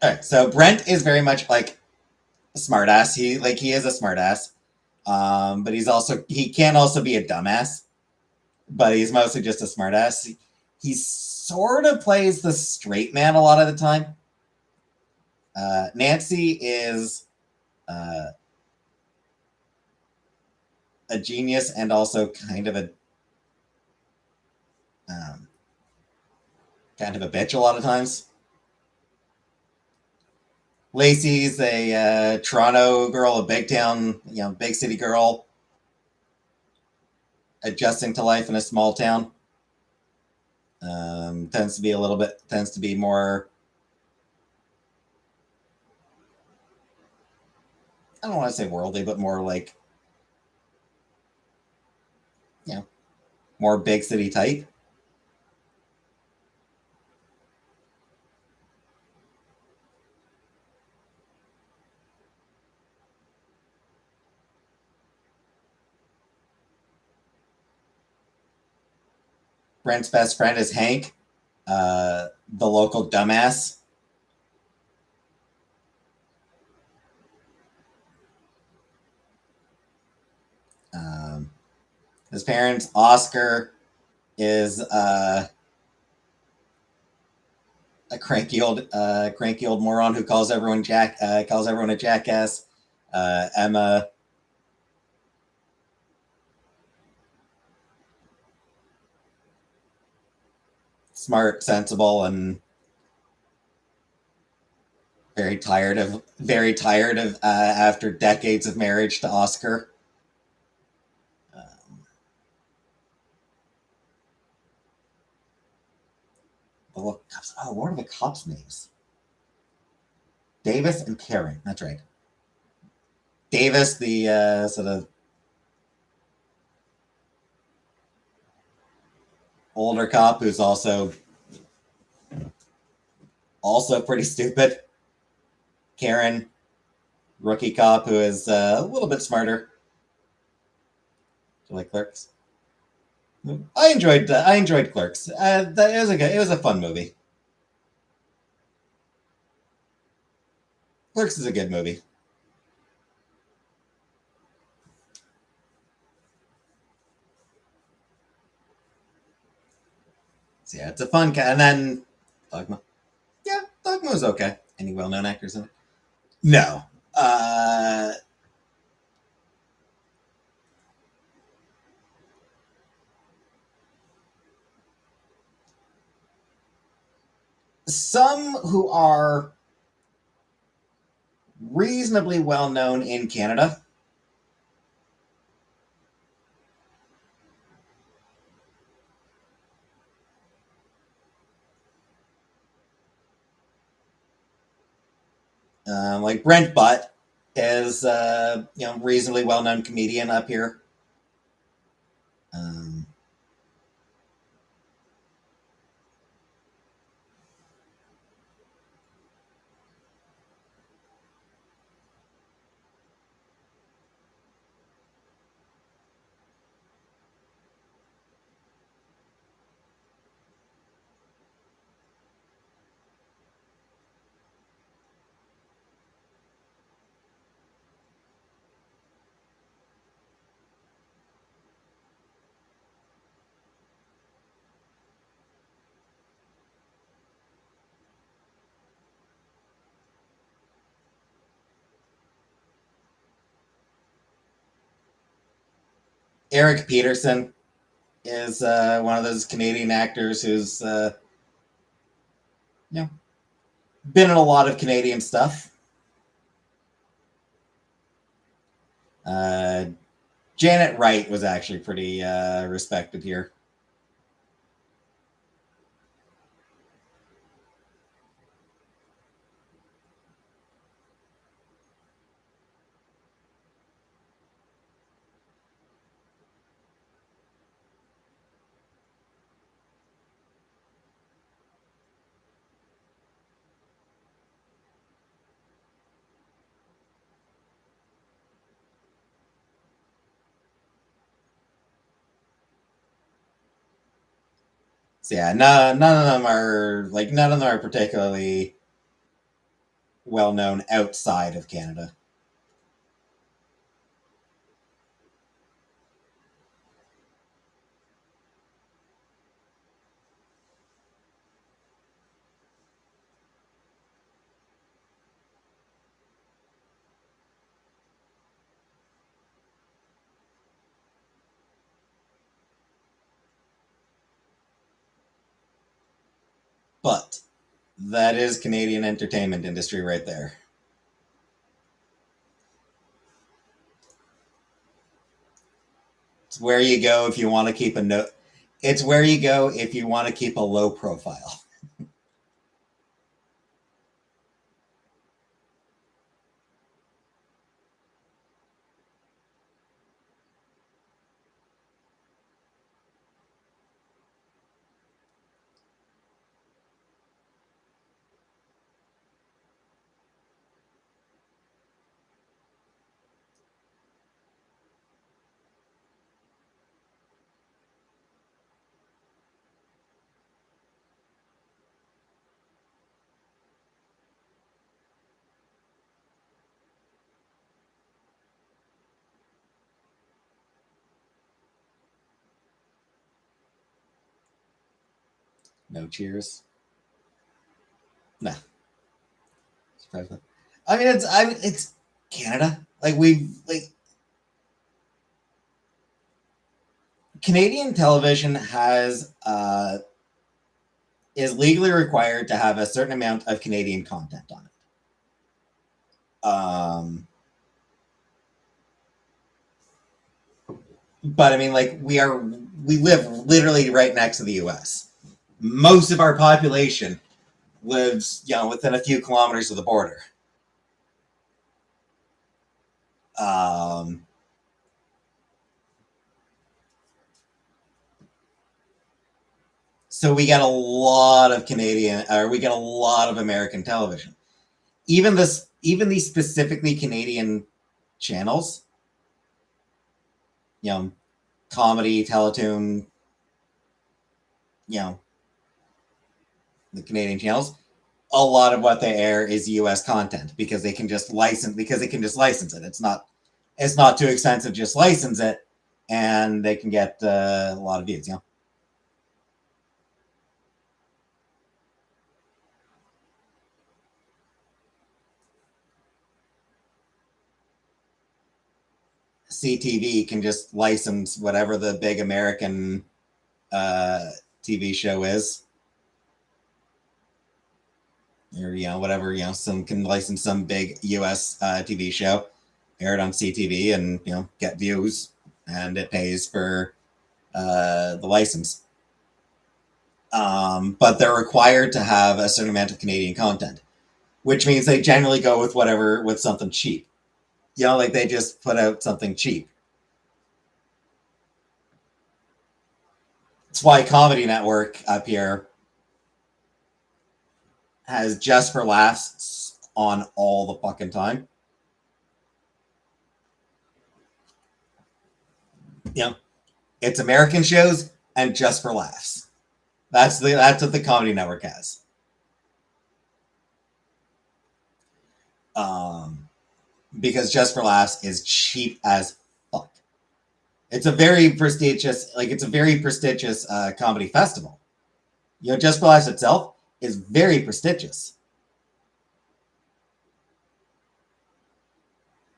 All right, so Brent is very much like a smartass. He is a smartass, but he can also be a dumbass. But he's mostly just a smartass. He sort of plays the straight man a lot of the time. Nancy is uh, a genius and also um, kind of a bitch a lot of times. Lacey's a Toronto girl, a big town, big city girl, adjusting to life in a small town. Tends to be more. I don't want to say worldly, but more like More big city type. Brent's best friend is Hank, the local dumbass. Um, his parents, Oscar, is a cranky old moron who calls everyone a jackass. Emma, smart, sensible, and very tired of after decades of marriage to Oscar. Um, what are the cops' names? Davis and Karen. That's right. Davis, the sort of older cop who's also pretty stupid. Karen, rookie cop who is a little bit smarter. Do you like Clerks? I enjoyed Clerks. It was a fun movie. Clerks is a good movie. So yeah, it's a fun and then Dogma. Yeah, Dogma was okay. Any well-known actors in it? No. Uh, some who are reasonably well known in Canada. Like Brent Butt is reasonably well known comedian up here. Um, Eric Peterson is one of those Canadian actors who's you know been in a lot of Canadian stuff. Uh, Janet Wright was actually pretty respected here. So yeah, no, none of them are particularly well known outside of Canada. But that is Canadian entertainment industry right there. It's where you go if you want to keep a note. It's where you go if you want to keep a low profile. No Cheers. No. It's Canada. Like Canadian television has is legally required to have a certain amount of Canadian content on it. But I mean, like we live literally right next to the U.S. Most of our population lives, within a few kilometers of the border. Um, so we get a lot of we get a lot of American television. Even these specifically Canadian channels, you know, comedy, teletoon, you know, the Canadian channels, a lot of what they air is US content because they can just license it. It's not too expensive to just license it, and they can get a lot of views. CTV can just license whatever the big American TV show is, or whatever, some can license some big US TV show, air it on CTV, and get views, and it pays for the license. But they're required to have a certain amount of Canadian content, which means they generally go with something cheap. Like they just put out something cheap. That's why Comedy Network up here has Just for Laughs on all the fucking time. It's American shows and Just for Laughs. That's what the Comedy Network has. Um, because Just for Laughs is cheap as fuck. It's a very prestigious, comedy festival. Just for Laughs itself is very prestigious,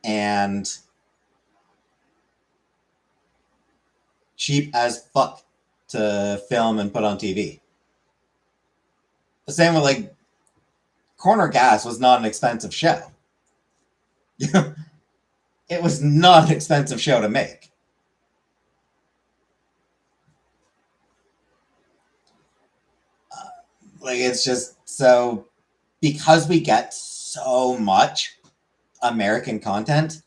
and cheap as fuck to film and put on TV. The same with Corner Gas was not an expensive show. It was not an expensive show to make. It's just so, because we get so much American content,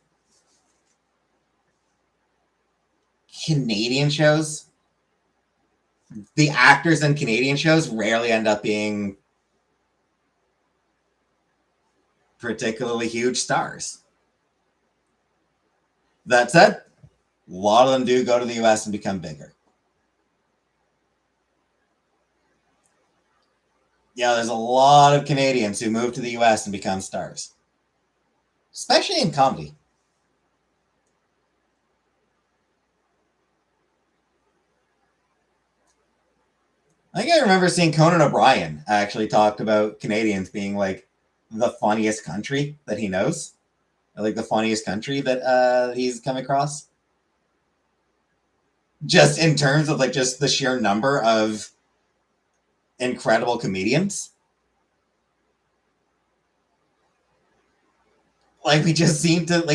Canadian shows, the actors in Canadian shows rarely end up being particularly huge stars. That said, a lot of them do go to the US and become bigger. There's a lot of Canadians who move to the US and become stars, especially in comedy. I think I remember seeing Conan O'Brien actually talk about Canadians being the funniest country that he knows, or the funniest country that he's come across. Just in terms of just the sheer number of incredible comedians. We just seem to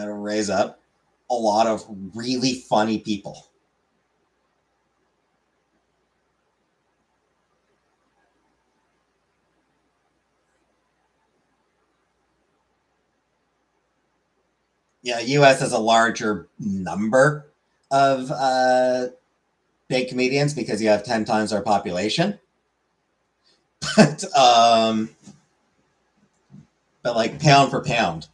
raise up a lot of really funny people. US has a larger number of big comedians because you have 10 times our population. But pound for pound,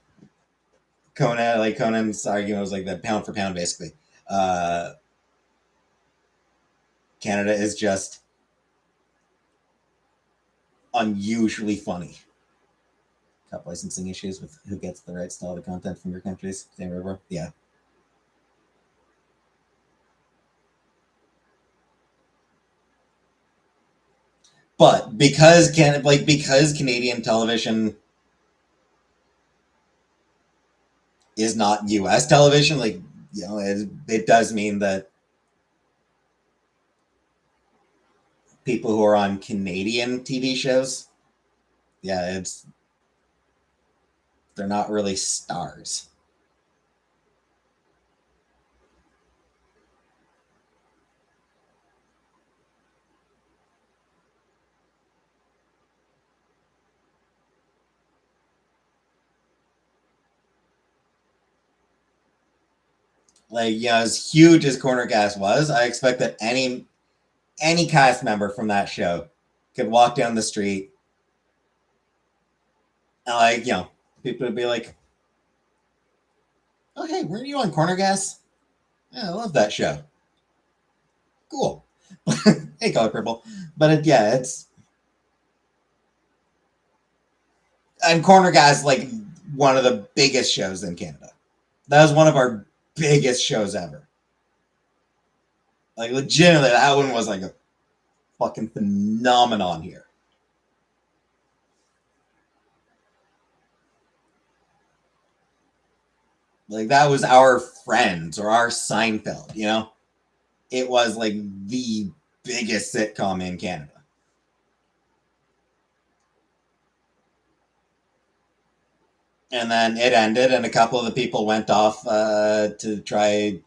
Conan's argument was that pound for pound, basically, Canada is just unusually funny. Got licensing issues with who gets the rights to all the content from your countries. Same river. Yeah. But because Canadian television is not U.S. television, it does mean that people who are on Canadian TV shows, yeah, they're not really stars. As huge as Corner Gas was, I expect that any cast member from that show could walk down the street and people would be like, "Oh hey, weren't you on Corner Gas? Yeah, I love that show. Cool." Hey, Color Purple. But it's and Corner Gas one of the biggest shows in Canada. That was one of our biggest shows ever. Legitimately, that one was a fucking phenomenon here. That was our Friends or our Seinfeld, It was the biggest sitcom in Canada. And then it ended, and a couple of the people went off to try,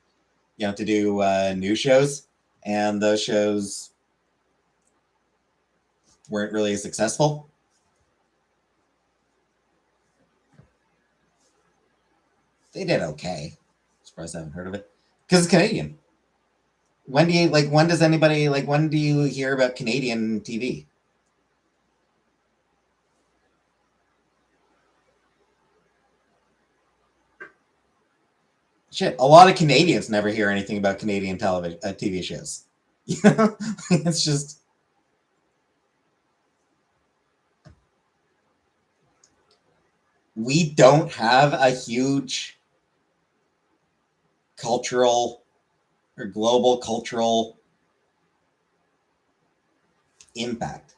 to do new shows, and those shows weren't really successful. They did okay. Surprised I haven't heard of it because it's Canadian. When do you When does anybody When do you hear about Canadian TV? Shit, a lot of Canadians never hear anything about Canadian television TV shows. It's just we don't have a huge cultural or global cultural impact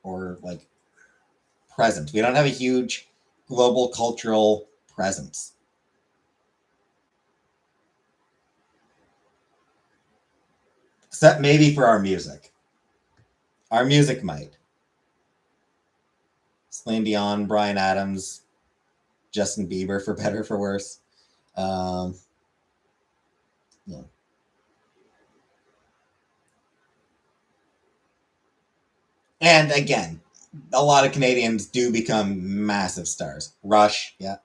or presence. We don't have a huge global cultural presence. Except maybe for our music. Our music might. Celine Dion, Bryan Adams, Justin Bieber, for better or for worse. Yeah. And again, a lot of Canadians do become massive stars. Rush, yeah.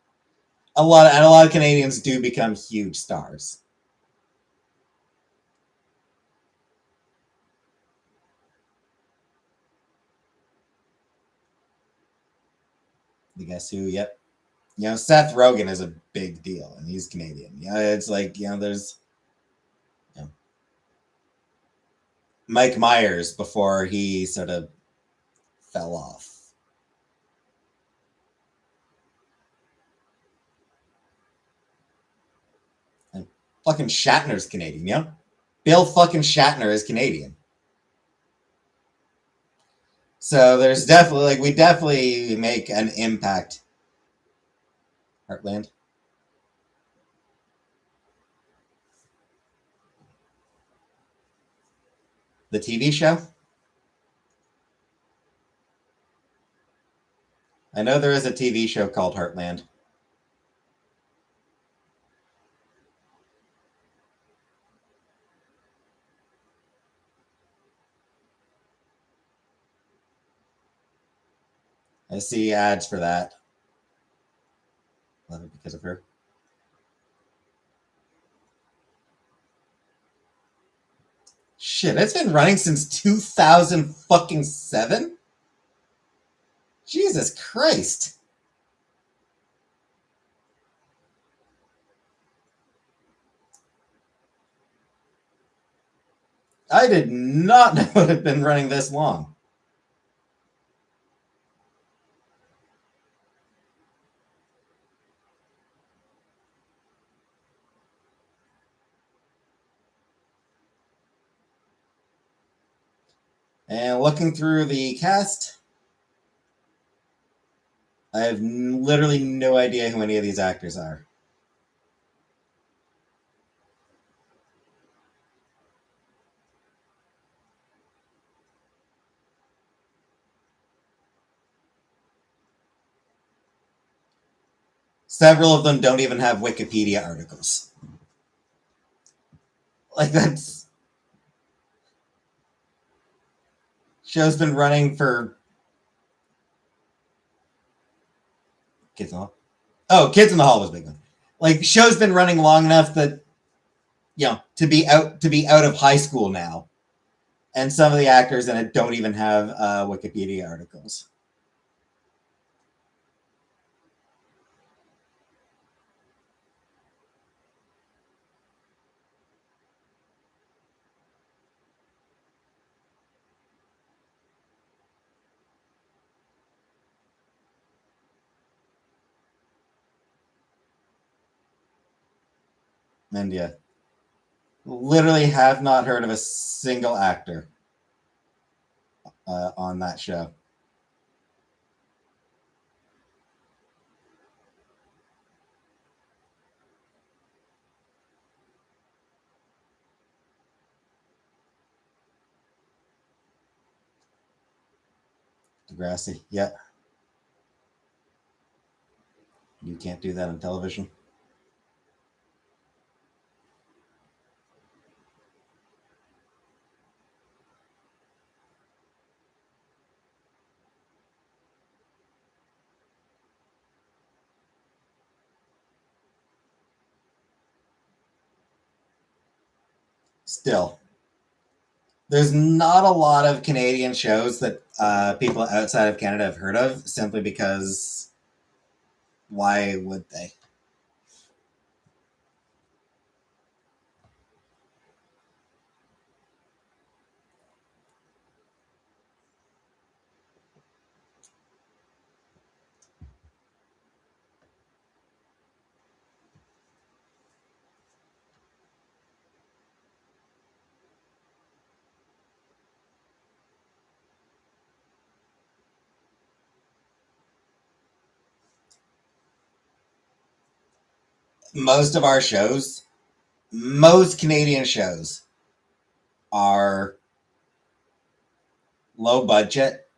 A lot of Canadians do become huge stars. You guess who? Yep. Seth Rogen is a big deal, and he's Canadian. It's there's Mike Myers before he sort of fell off. And fucking Shatner's Canadian, Bill fucking Shatner is Canadian. So there's definitely we definitely make an impact. Heartland. The TV show? I know there is a TV show called Heartland. I see ads for that. Love it because of her. Shit, it's been running since 2007? Jesus Christ. I did not know it had been running this long. And looking through the cast, I have literally no idea who any of these actors are. Several of them don't even have Wikipedia articles. Like, that's show's been running for Kids in the Hall. Oh, Kids in the Hall was a big one. Like, show's been running long enough that to be out of high school now, and some of the actors in it don't even have Wikipedia articles. And yeah, literally have not heard of a single actor on that show. Degrassi, yeah, you can't do that on television. Still, there's not a lot of Canadian shows that people outside of Canada have heard of, simply because why would they? Most of our shows, most Canadian shows, are low budget,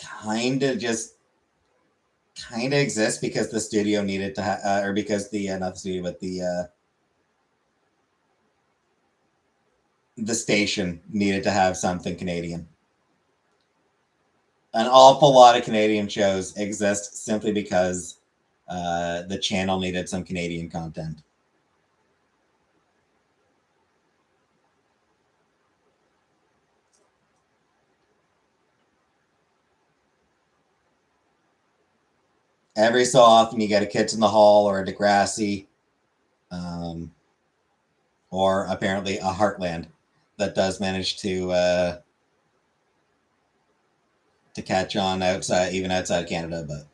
kind of just kind of exist because the studio needed to or because the not the studio but the station needed to have something Canadian. An awful lot of Canadian shows exist simply because the channel needed some Canadian content. Every so often, you get a Kids in the Hall or a Degrassi, um, or apparently a Heartland that does manage to catch on outside, even outside Canada.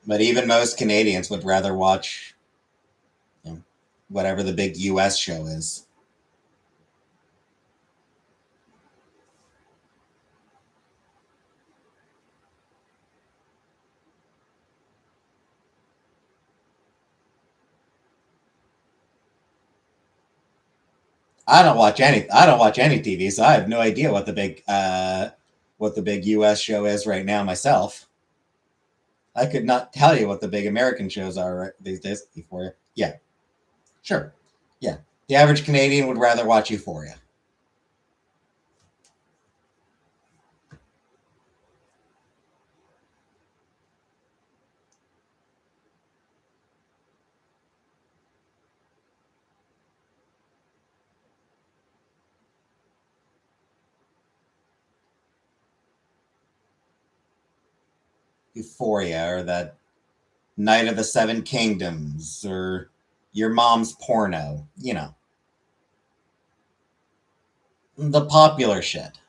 But even most Canadians would rather watch, you know, whatever the big U.S. show is. I don't watch any TV, so I have no idea what the big U.S. show is right now myself. I could not tell you what the big American shows are these days. Euphoria, yeah, sure, yeah. The average Canadian would rather watch Euphoria. Euphoria or that Night of the Seven Kingdoms or your mom's porno, the popular shit.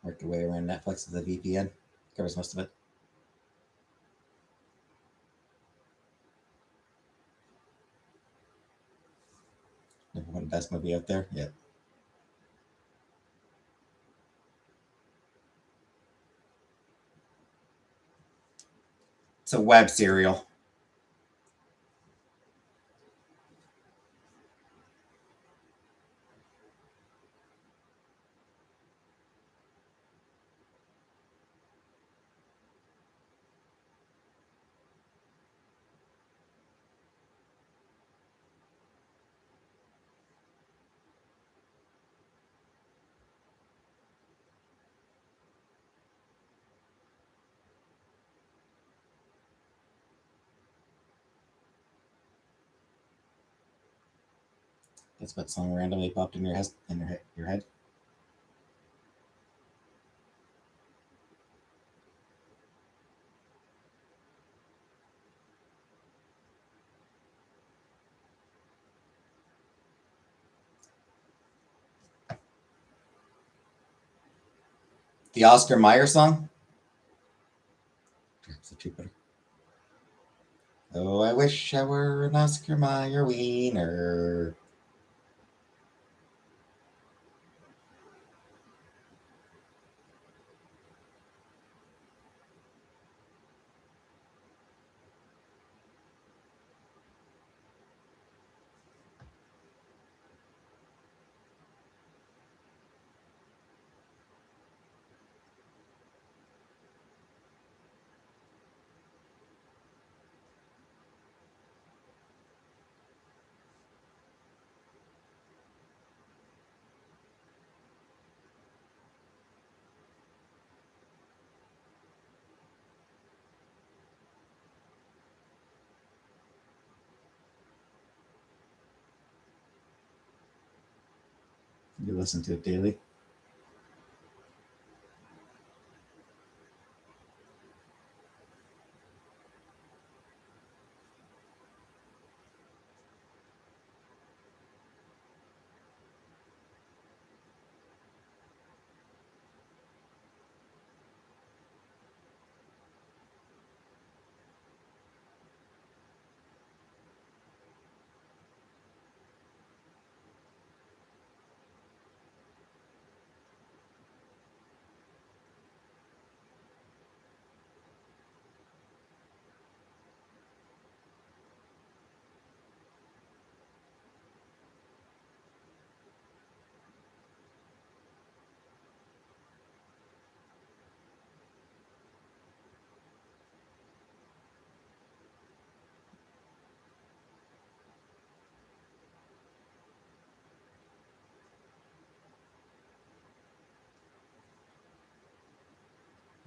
Work your way around Netflix with a VPN. Covers most of it. Number one best movie out there. Yeah. It's a web serial. That's what song randomly popped in your head. The Oscar Mayer song. It's a Jupiter. Oh, I wish I were an Oscar Mayer wiener. You listen to it daily.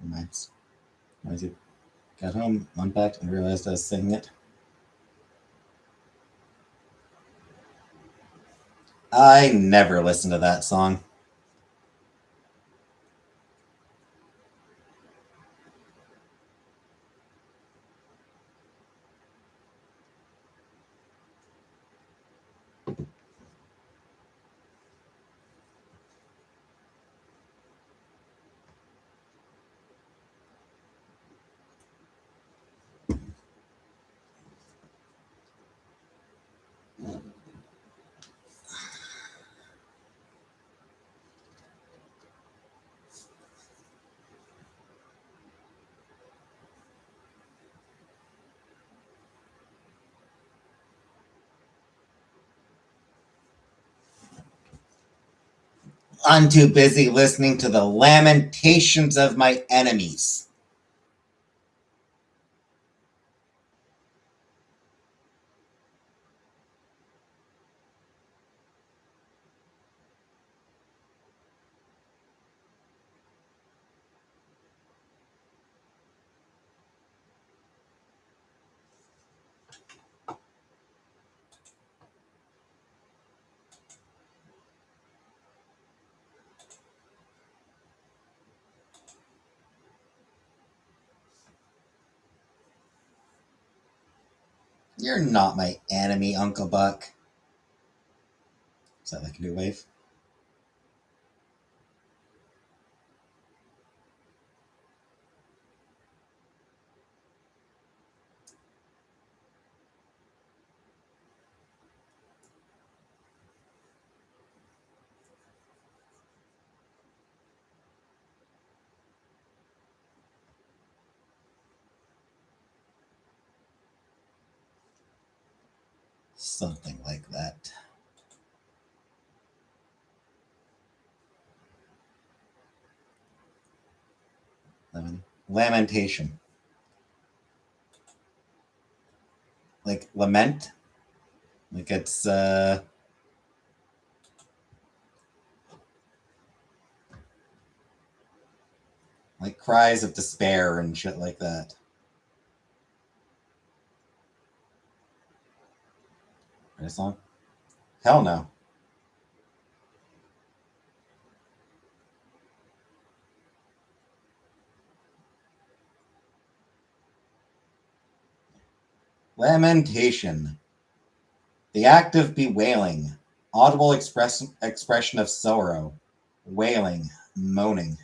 Nice. As you got home, unpacked, and realized I was singing it. I never listened to that song. I'm too busy listening to the lamentations of my enemies. You're not my enemy, Uncle Buck. Is that like a new wave? Something like that. Lamentation. Like lament. Like it's like cries of despair and shit like that. Right, song? Hell no. Lamentation. The act of bewailing. Audible expression of sorrow. Wailing. Moaning.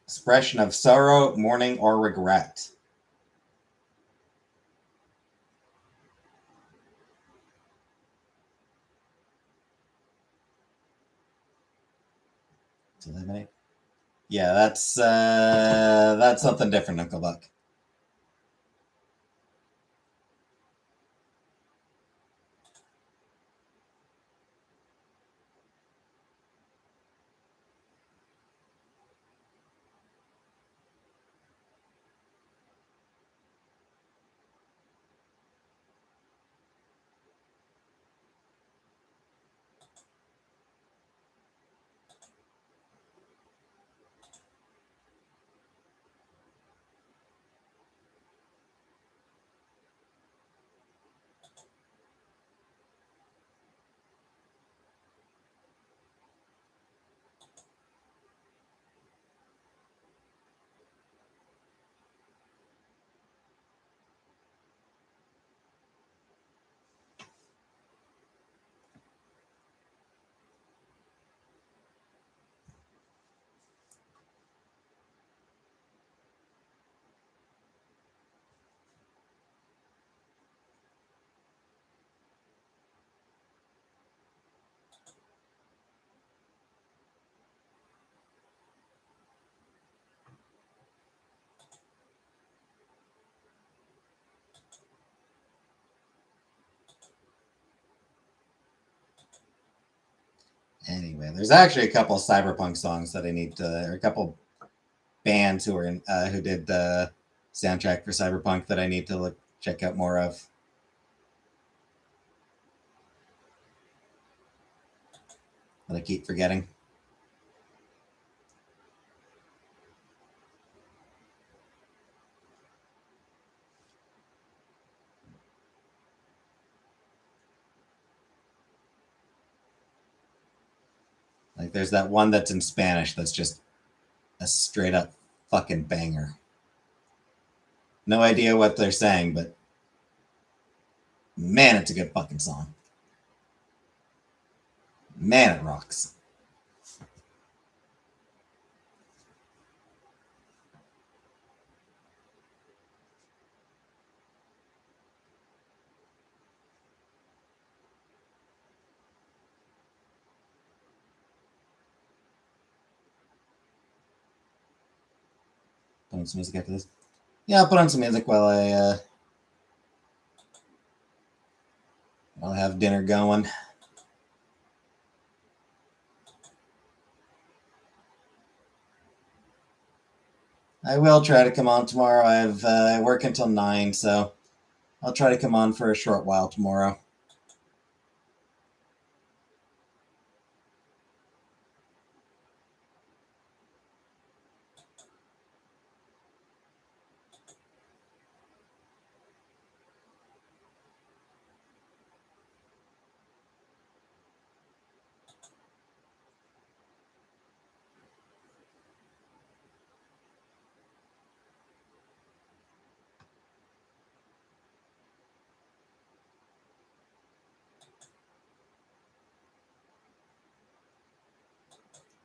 Expression of sorrow, mourning, or regret. To eliminate. Yeah, that's something different, Uncle Buck. Anyway, there's actually a couple cyberpunk songs that I need to, or a couple bands who are in, who did the soundtrack for cyberpunk that I need to look check out more of. That I keep forgetting. Like there's that one that's in Spanish that's just a straight up fucking banger. No idea what they're saying, but man, it's a good fucking song. Man, it rocks. Put on some music after this. Yeah, I'll put on some music while I have dinner going. I will try to come on tomorrow. I work until 9, so I'll try to come on for a short while tomorrow.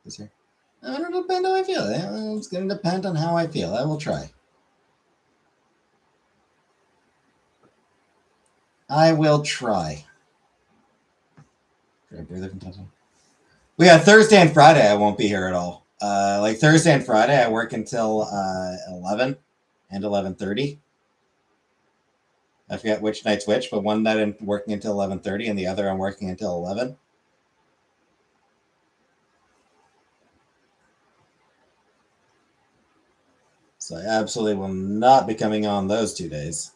this year. It'll depend how I feel. It's going to depend on how I feel. I will try. I will try. We got Thursday and Friday. I won't be here at all. Like Thursday and Friday, I work until 11 and 11:30. I forget which night's which, but one night I'm working until 11:30, and the other I'm working until 11. So I absolutely will not be coming on those 2 days.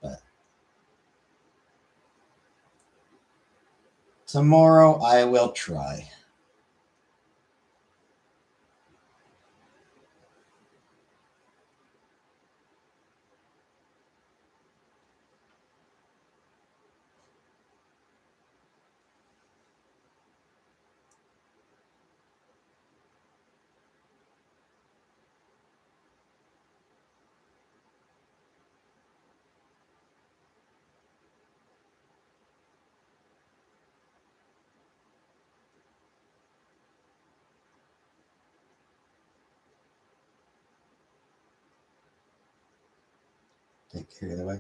But tomorrow I will try. Take care of the way.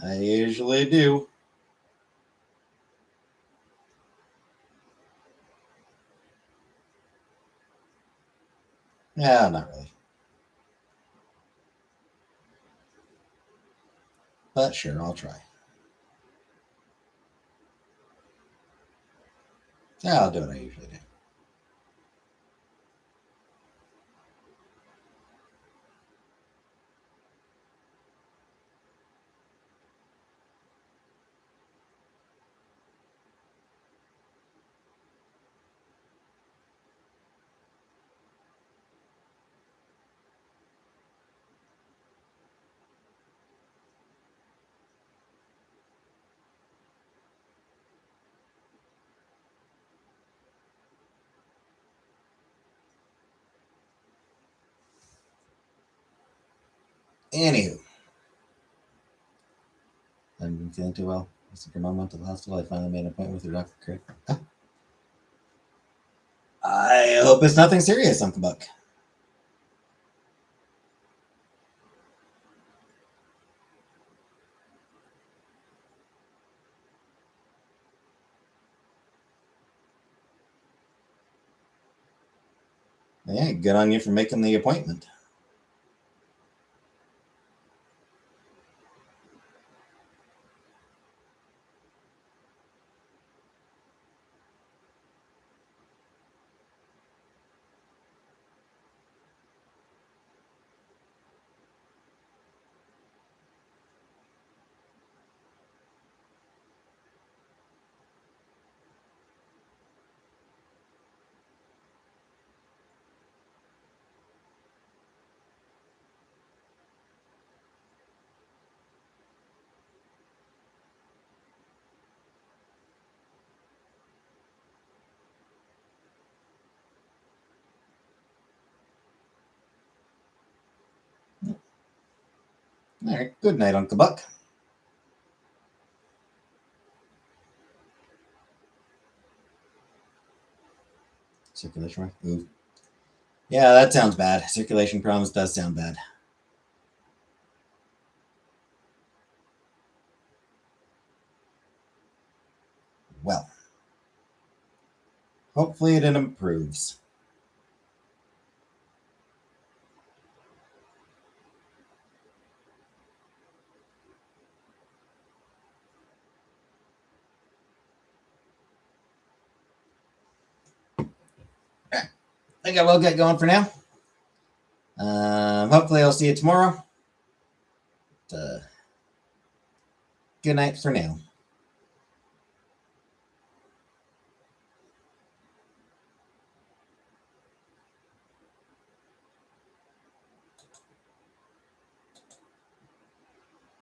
I usually do. Yeah, not really. But sure, I'll try. Yeah, I'll do what I usually do. Anywho, I haven't been feeling too well. I took your mom went to the hospital. I finally made an appointment with her doctor, Craig. I hope it's nothing serious, Uncle Buck. Yeah, good on you for making the appointment. All right, good night, Uncle Buck. Circulation, right? Ooh. Yeah, that sounds bad. Circulation problems does sound bad. Well, hopefully it improves. I think I will get going for now. Hopefully I'll see you tomorrow. Good night for now.